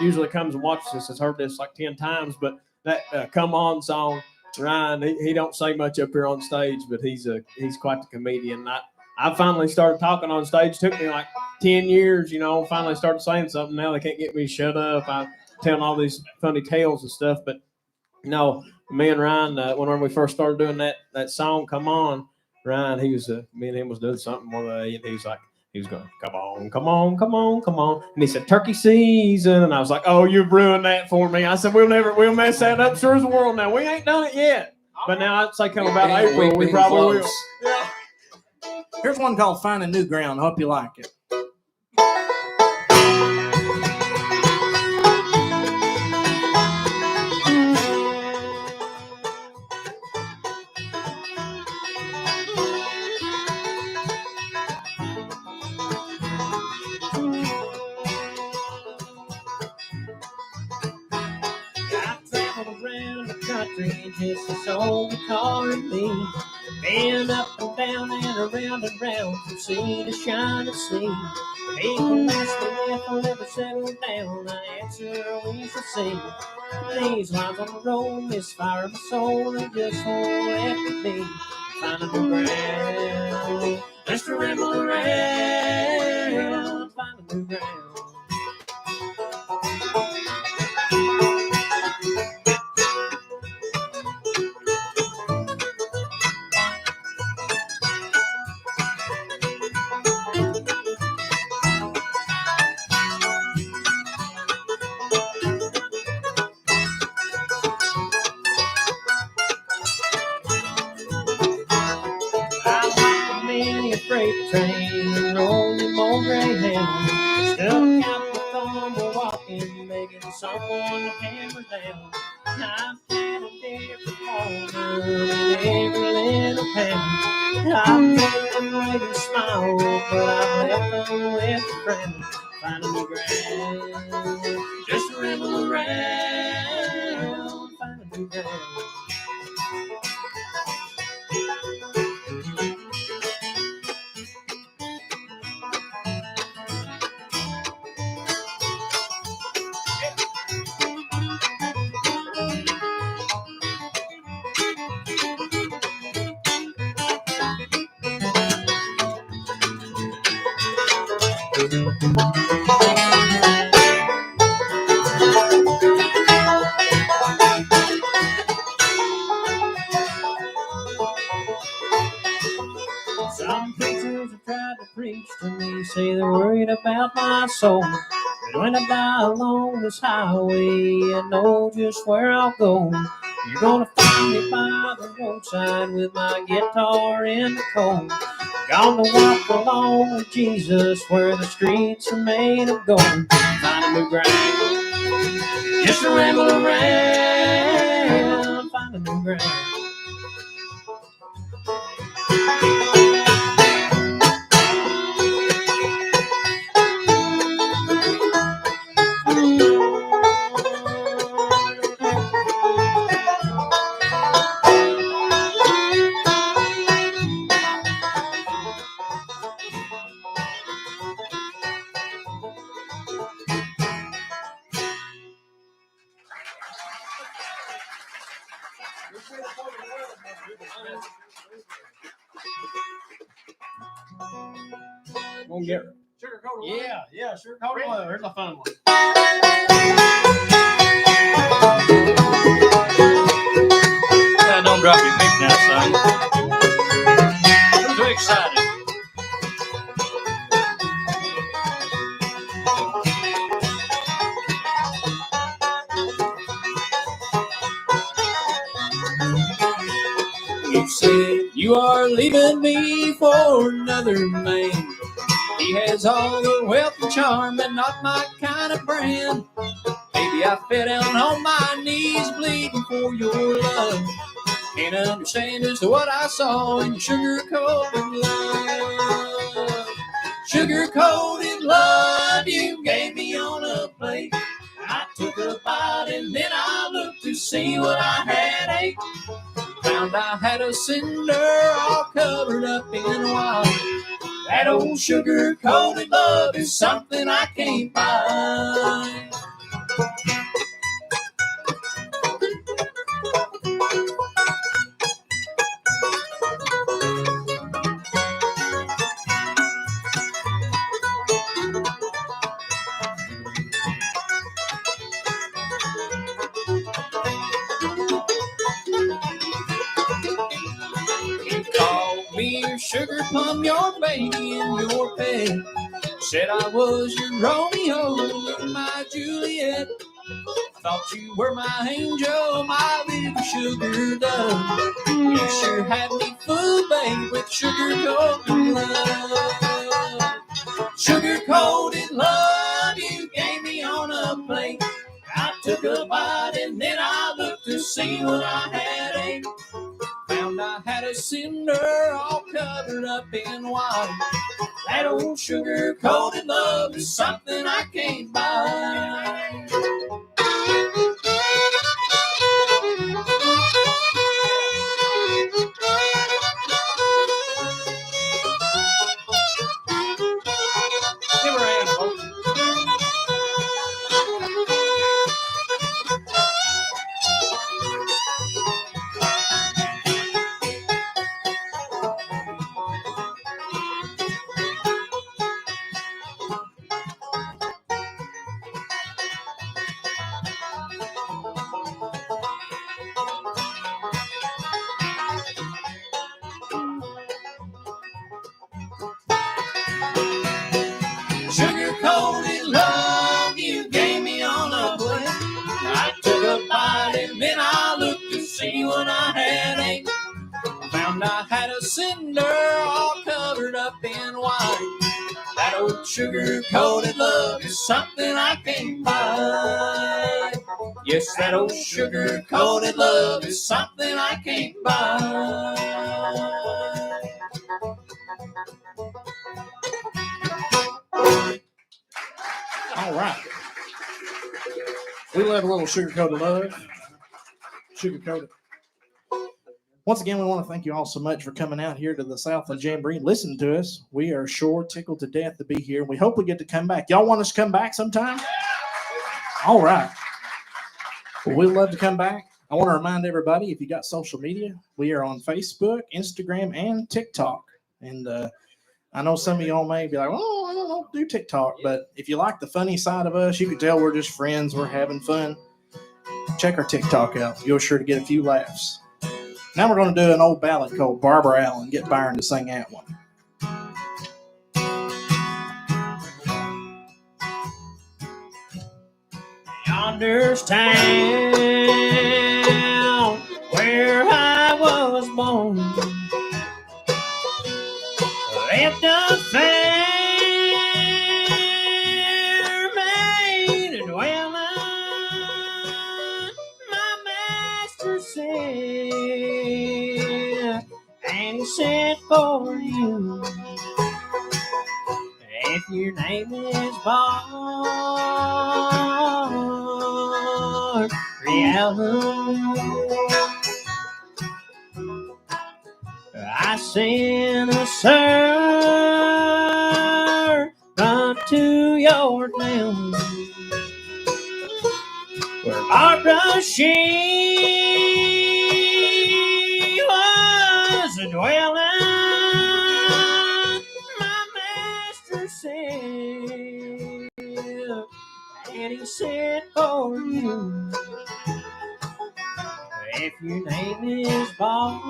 usually comes and watches this has heard this like 10 times, but that Come On song, Ryan, he don't say much up here on stage, but he's quite the comedian. I finally started talking on stage. It took me like 10 years, finally started saying something. Now they can't get me to shut up. I'm telling all these funny tales and stuff, but no, me and Ryan, whenever we first started doing that song, Come On, Ryan, me and him was doing something one day, and he was going, come on, come on, come on, come on. And he said, turkey season. And I was like, oh, you've ruined that for me. I said, we'll mess that up sure as the world now. We ain't done it yet. But now I'd say come about April, we probably will. Yeah. Here's one called Finding New Ground. Hope you like it. Just a soul guitar and me, been up and down and around and round from sea to shining sea. People ask me if I'll ever settle down. I answer, we shall see. These lines on the road misfire my soul and just won't let me be. Find a new ground, just to ramble around. Find a new ground. Freight train, rolling old Greyhound, stuck out the thumb, walking, begging someone to hammer down. I've had a different corner in every little town. I've made them ladies smile, but I've left them with a frown. Find a new ground, just ramble around. Find a new ground. Some preachers have tried to preach to me, say they're worried about my soul. But when I die along this highway, I know just where I'll go. You're gonna find me by the roadside with my guitar in the cold. Gonna walk along with Jesus where the streets are made of gold. Find a new ground, just to ramble around. Find a new ground. Gonna get sugar coated. Yeah, sugar coated love. Here's a fun one. Don't drop your pick now, son. I'm too excited. You said you are leaving me for another man. He has all the wealth and charm, but not my kind of brand. Baby, I fell down on my knees, bleeding for your love. Can't understand just what I saw in sugar-coated love. Sugar-coated love you gave me on a plate. I took a bite and then I looked to see what I had ate. Found I had a cinder all covered up in white. That old sugar-coated love is something I can't buy. You called me your sugar plum, your baby, and your pet. Said I was your Romeo and my Juliet. Thought you were my angel, my little sugar dove. You sure had me fooled, babe, with sugar-coated love. Sugar-coated love you gave me on a plate. I took a bite and then I looked to see what I had ate. Found I had a cinder all covered up in white. That old sugar-coated love is something I can't buy. Give her a hand, folks. Sugar-coated love you gave me on a plate. I took a bite and then I looked to see what I had ate. Found I had a cinder all covered up in white. That old sugar-coated love is something I can't buy. Yes, that old sugar-coated love is something I can't buy. All right. We love a little sugar-coated love. Sugar-coated. Once again, we want to thank you all so much for coming out here to the Southland Jambrree and listening to us. We are sure tickled to death to be here. We hope we get to come back. Y'all want us to come back sometime? All right. Well, we'd love to come back. I want to remind everybody, if you got social media, we are on Facebook, Instagram, and TikTok. And I know some of y'all may be like, oh, I don't do TikTok. But if you like the funny side of us, you can tell we're just friends. We're having fun. Check our TikTok out. You're sure to get a few laughs. Now we're going to do an old ballad called Barbara Allen. Get Byron to sing that one. Yonder's town where I was born. Left a fair maid and dwelling. My master said, and he said for you, if your name is Barbara Allen, I sent a servant to your town where Barbara she dwelling, my master said, and he said for you, if your name is Barbie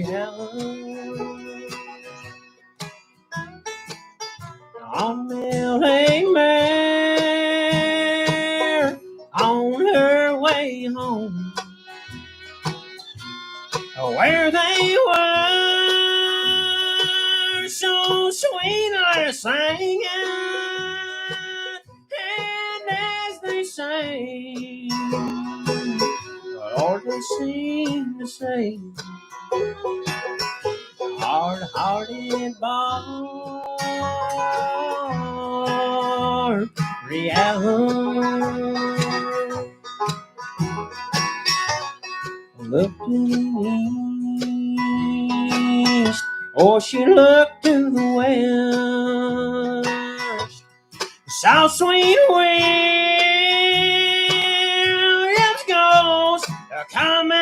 Allen, on Millie Mare, on her way home, where they were so sweetly singing, and as they sang, Lord, they seemed to say, hard-hearted Barbie Allen looked to the east, or she looked to the west, saw sweet William's ghost coming,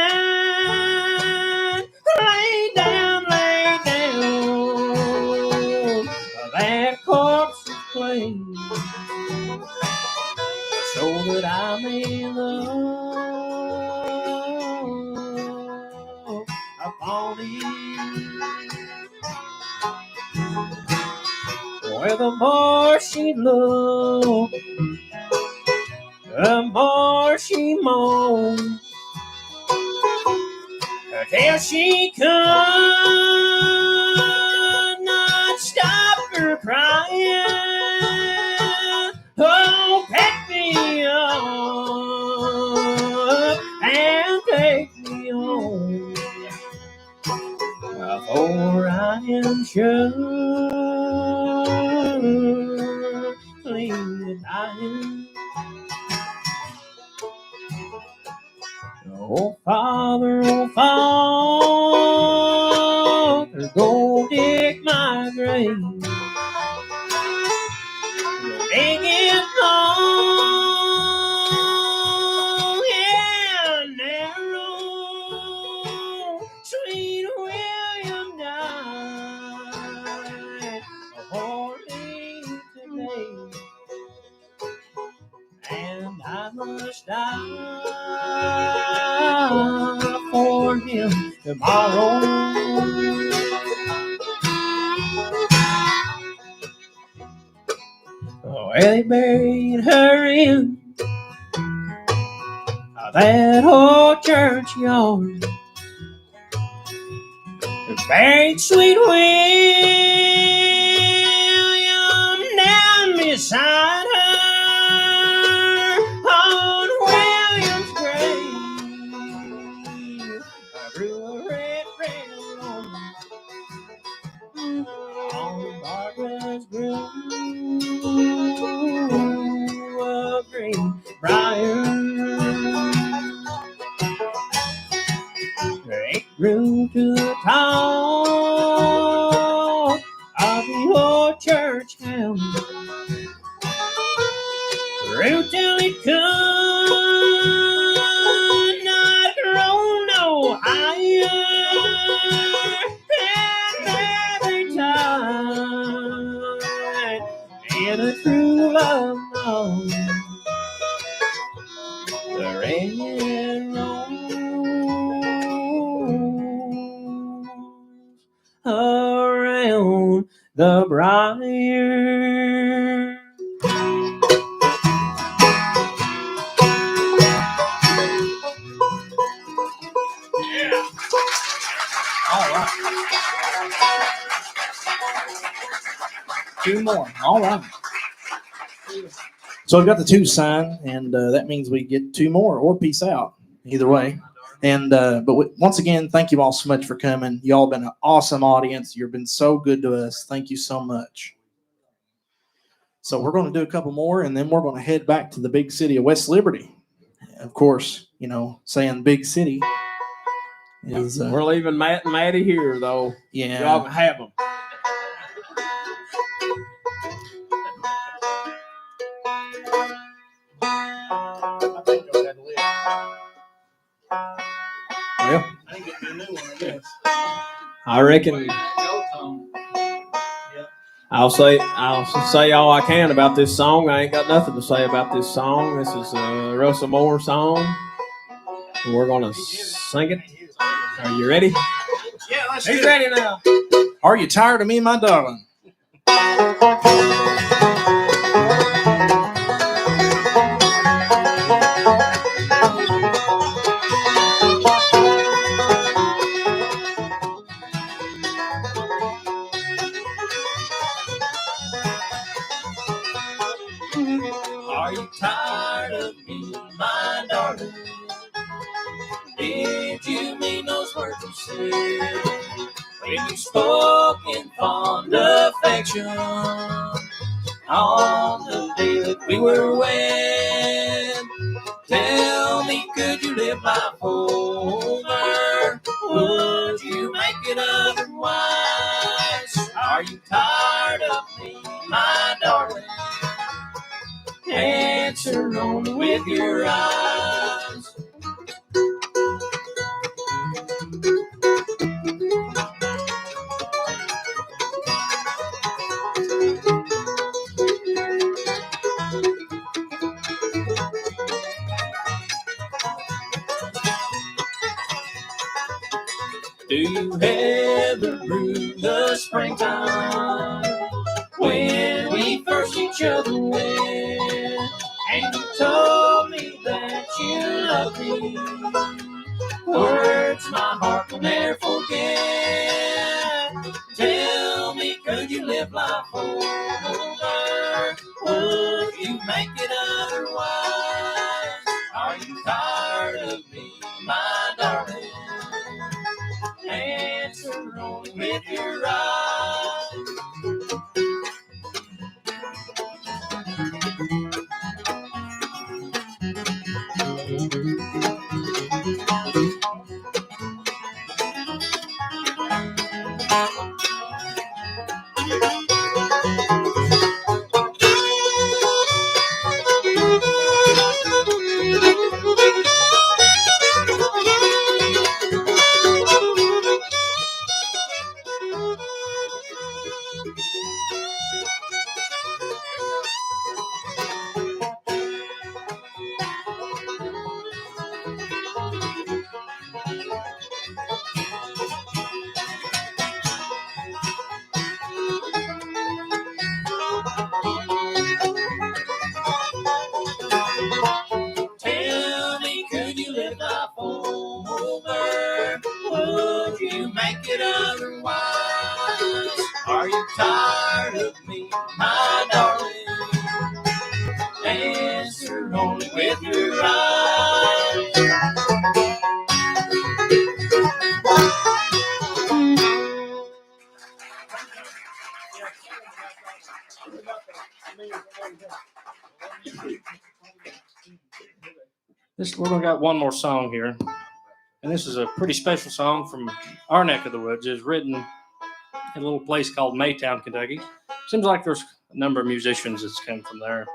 lay down, that corpse is plain, so that I may love upon him. Where the more she looked, the more she moaned, till she could not stop her crying. Oh, pick me up and take me home, for I am surely dying. Oh, Father, go dig my grave. Dig it long and narrow. Sweet William died horribly today, and I must die for him tomorrow. Oh, they buried her in that old churchyard, buried sweet William down beside her on William's grave. I grew a red rose on Barbara's grave, a green briar. It grew to the top of the old church house, grew till it could not grow no higher, and there they died in a true love song. The red rose around the briar. All right. Two more. All right. So we've got the two sign, and that means we get two more or peace out. Either way. And once again, thank you all so much for coming. Y'all been an awesome audience. You've been so good to us. Thank you so much. So we're going to do a couple more, and then we're going to head back to the big city of West Liberty. Of course, saying big city is we're leaving Matt and Maddie here, though. Yeah, y'all can have them. I reckon I'll say all I can about this song. I ain't got nothing to say about this song. This is a Russell Moore song. And we're gonna sing it. Are you ready? Yeah, let's He's ready now. Are you tired of me, my darling? Are you tired of me, my darling? Did you mean those words you said when you spoke in fond affection on the day that we were wed? Tell me, could you live life over? Would you make it otherwise? Are you tired of me, my darling? Answer only with your eyes. Do you ever rue the springtime when we first each other wed? And you told me that you love me, words my heart will never forget. Tell me, could you live life over? Would you make it otherwise? Are you tired of me, my darling? Answer only with your eyes. Tell me, could you live life over? Would you make it otherwise? Are you tired of me, my darling? Answer only with your eyes. We're got one more song here, and this is a pretty special song from our neck of the woods. It's written in a little place called Maytown, Kentucky. Seems like there's a number of musicians that's come from there.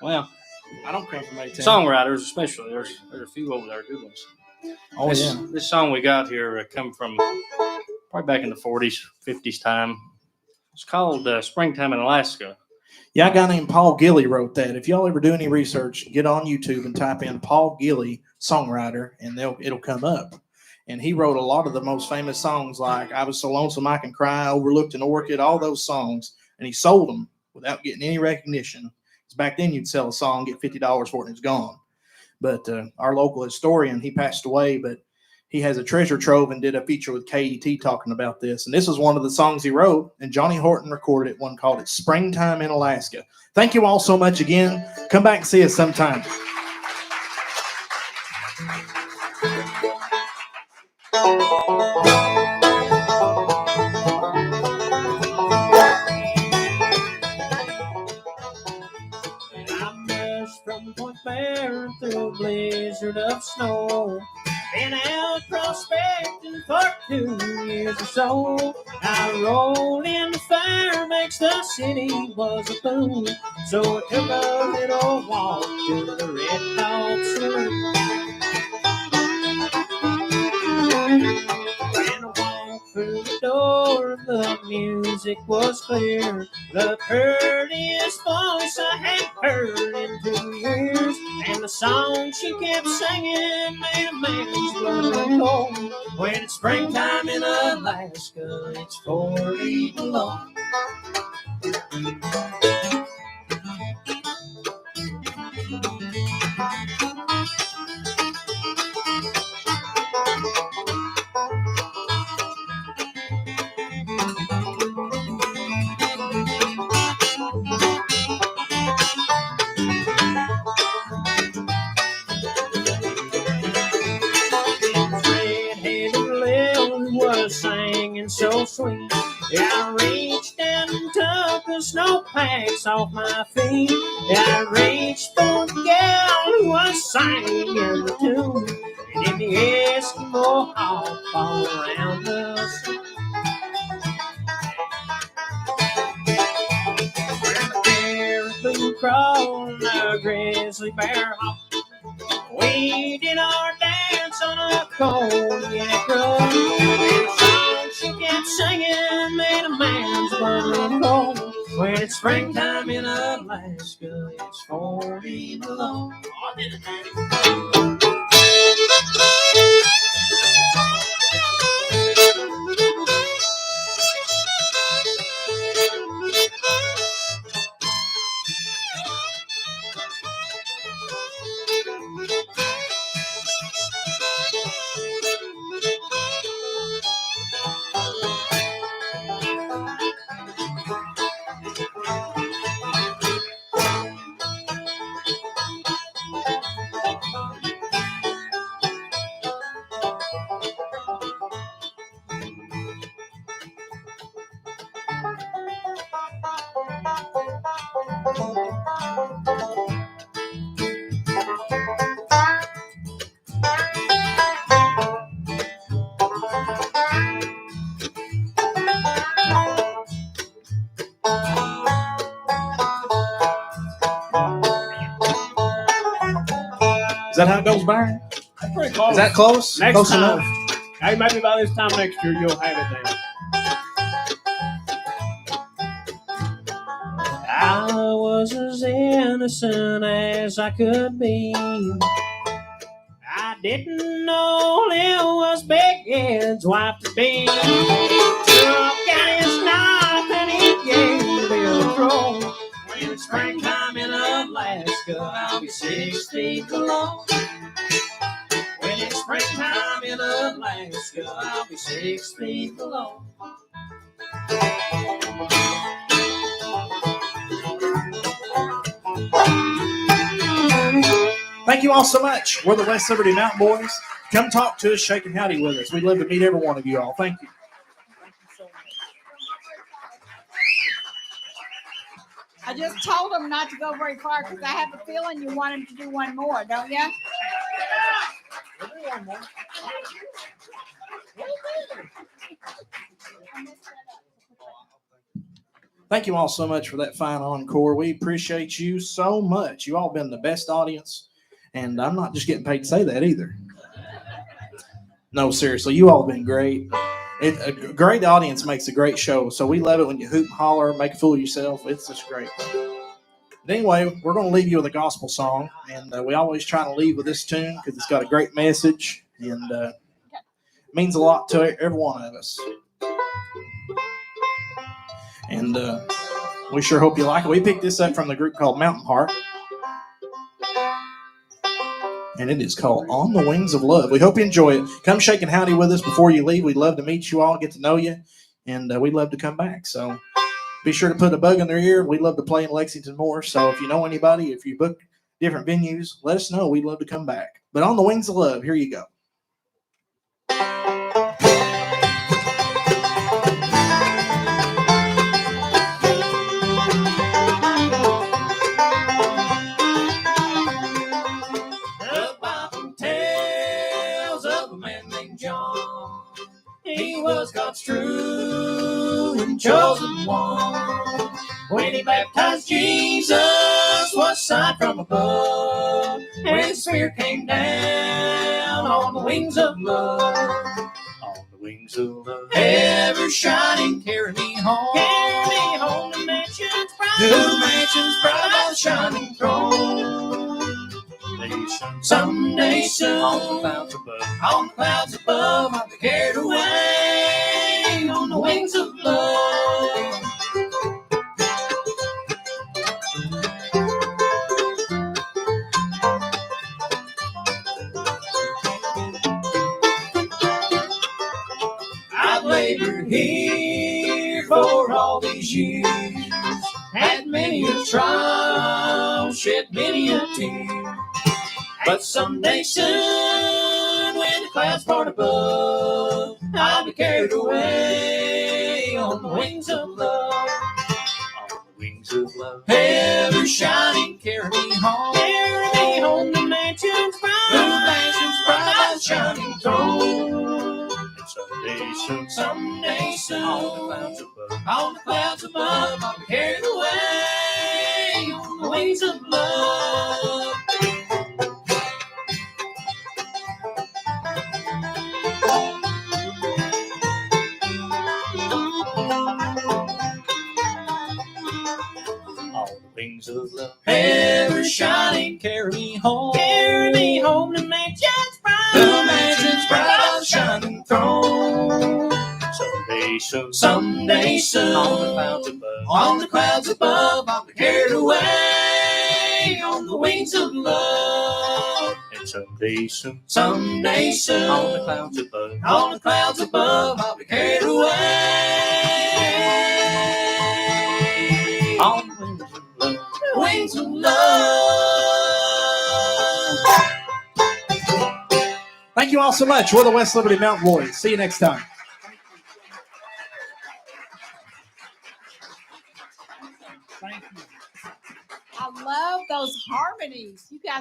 Well, I don't come from Maytown. Songwriters, especially. There's a few over there, good ones. Oh, This song we got here come from probably back in the 40s, 50s time. It's called Springtime in Alaska. Yeah, a guy named Paul Gilly wrote that. If y'all ever do any research, get on YouTube and type in Paul Gilly songwriter, and it'll come up. And he wrote a lot of the most famous songs like I Was So Lonesome I Can Cry, Overlooked an Orchid, all those songs. And he sold them without getting any recognition. Because back then you'd sell a song, get $50 for it, and it's gone. But our local historian, he passed away, but he has a treasure trove and did a feature with KET talking about this. And this is one of the songs he wrote, and Johnny Horton recorded it, one called it Springtime in Alaska. Thank you all so much again. Come back and see us sometime. From Point Barren through a blizzard of snow, been out prospecting for 2 years or so. I rolled in the Fairbanks, the city was a boom, so I took a little walk to the Red Dog Saloon. the music was clear. The prettiest voice I had heard in 2 years. And the song she kept singing made a man's blood run cold. When it's springtime in Alaska, it's 40 below. Red-headed Lil was singing so sweet. Yeah, I reached and took the snowpacks off my feet. Yeah, I reached for the gal who was singing the tune. And in the Eskimo hawk all around us. Where the caribou crawl and the grizzly bear hawk. We did our dance on a cognac road. And the song she kept singing made a man's blood run cold. When it's springtime in Alaska, it's 40 below. Is that how it goes, Byron? That's pretty close. Is that close? Next Close time. enough? Hey, maybe by this time next year you'll have it down. I was as innocent as I could be. I didn't know Lil was Big Ed's wife to be. Took out his knife and he gave Bill a throw. When it's springtime in Alaska, I'll be 6 feet below. When it's springtime in Alaska, I'll be 6 feet below. Thank you all so much. We're the West Liberty Mountain Boys. Come talk to us, shake and howdy with us. We'd love to meet every one of you all. Thank you. I just told them not to go very far because I have a feeling you want them to do one more, don't you? We'll do one more. Thank you all so much for that fine encore. We appreciate you so much. You all been the best audience, and I'm not just getting paid to say that either. No, seriously, you all been great. A great audience makes a great show, so we love it when you hoop and holler, make a fool of yourself. It's just great. But anyway, we're going to leave you with a gospel song, and we always try to leave with this tune because it's got a great message and means a lot to every one of us. And we sure hope you like it. We picked this up from the group called Mountain Heart. And it is called On the Wings of Love. We hope you enjoy it. Come shake and howdy with us before you leave. We'd love to meet you all, get to know you, and we'd love to come back. So be sure to put a bug in their ear. We'd love to play in Lexington more. So if you know anybody, if you book different venues, let us know. We'd love to come back. But On the Wings of Love, here you go. He was God's true and chosen one. When he baptized Jesus, was sight from above. And his spirit came down on the wings of love. On the wings wings of love ever shining, carry me home. Carry me home to mansions bright. To mansions bright by the shining throne. Someday soon, on the clouds above, on the clouds above, I'll be carried away on the wings of love. I've labored here for all these years, had many a trial, shed many a tear. But someday soon, when the clouds part above, I'll be carried away on the wings of love. On the wings of love, ever shining, carry me home. Carry me home to mansions bright. The mansions bright by the shining throne. And someday soon, on the clouds above, I'll be carried away on the wings of love. On the wings of love, ever shining, carry me home. Carry me home to mansions bright. The mansions bright by the shining throne. Someday soon, on the clouds above, I'll be carried away on the wings of love. And someday soon, on the clouds above, I'll be carried away on the wings of love. Wings of love. Thank you all so much. We're the West Liberty Mountain Boys. See you next time. I love those harmonies. You guys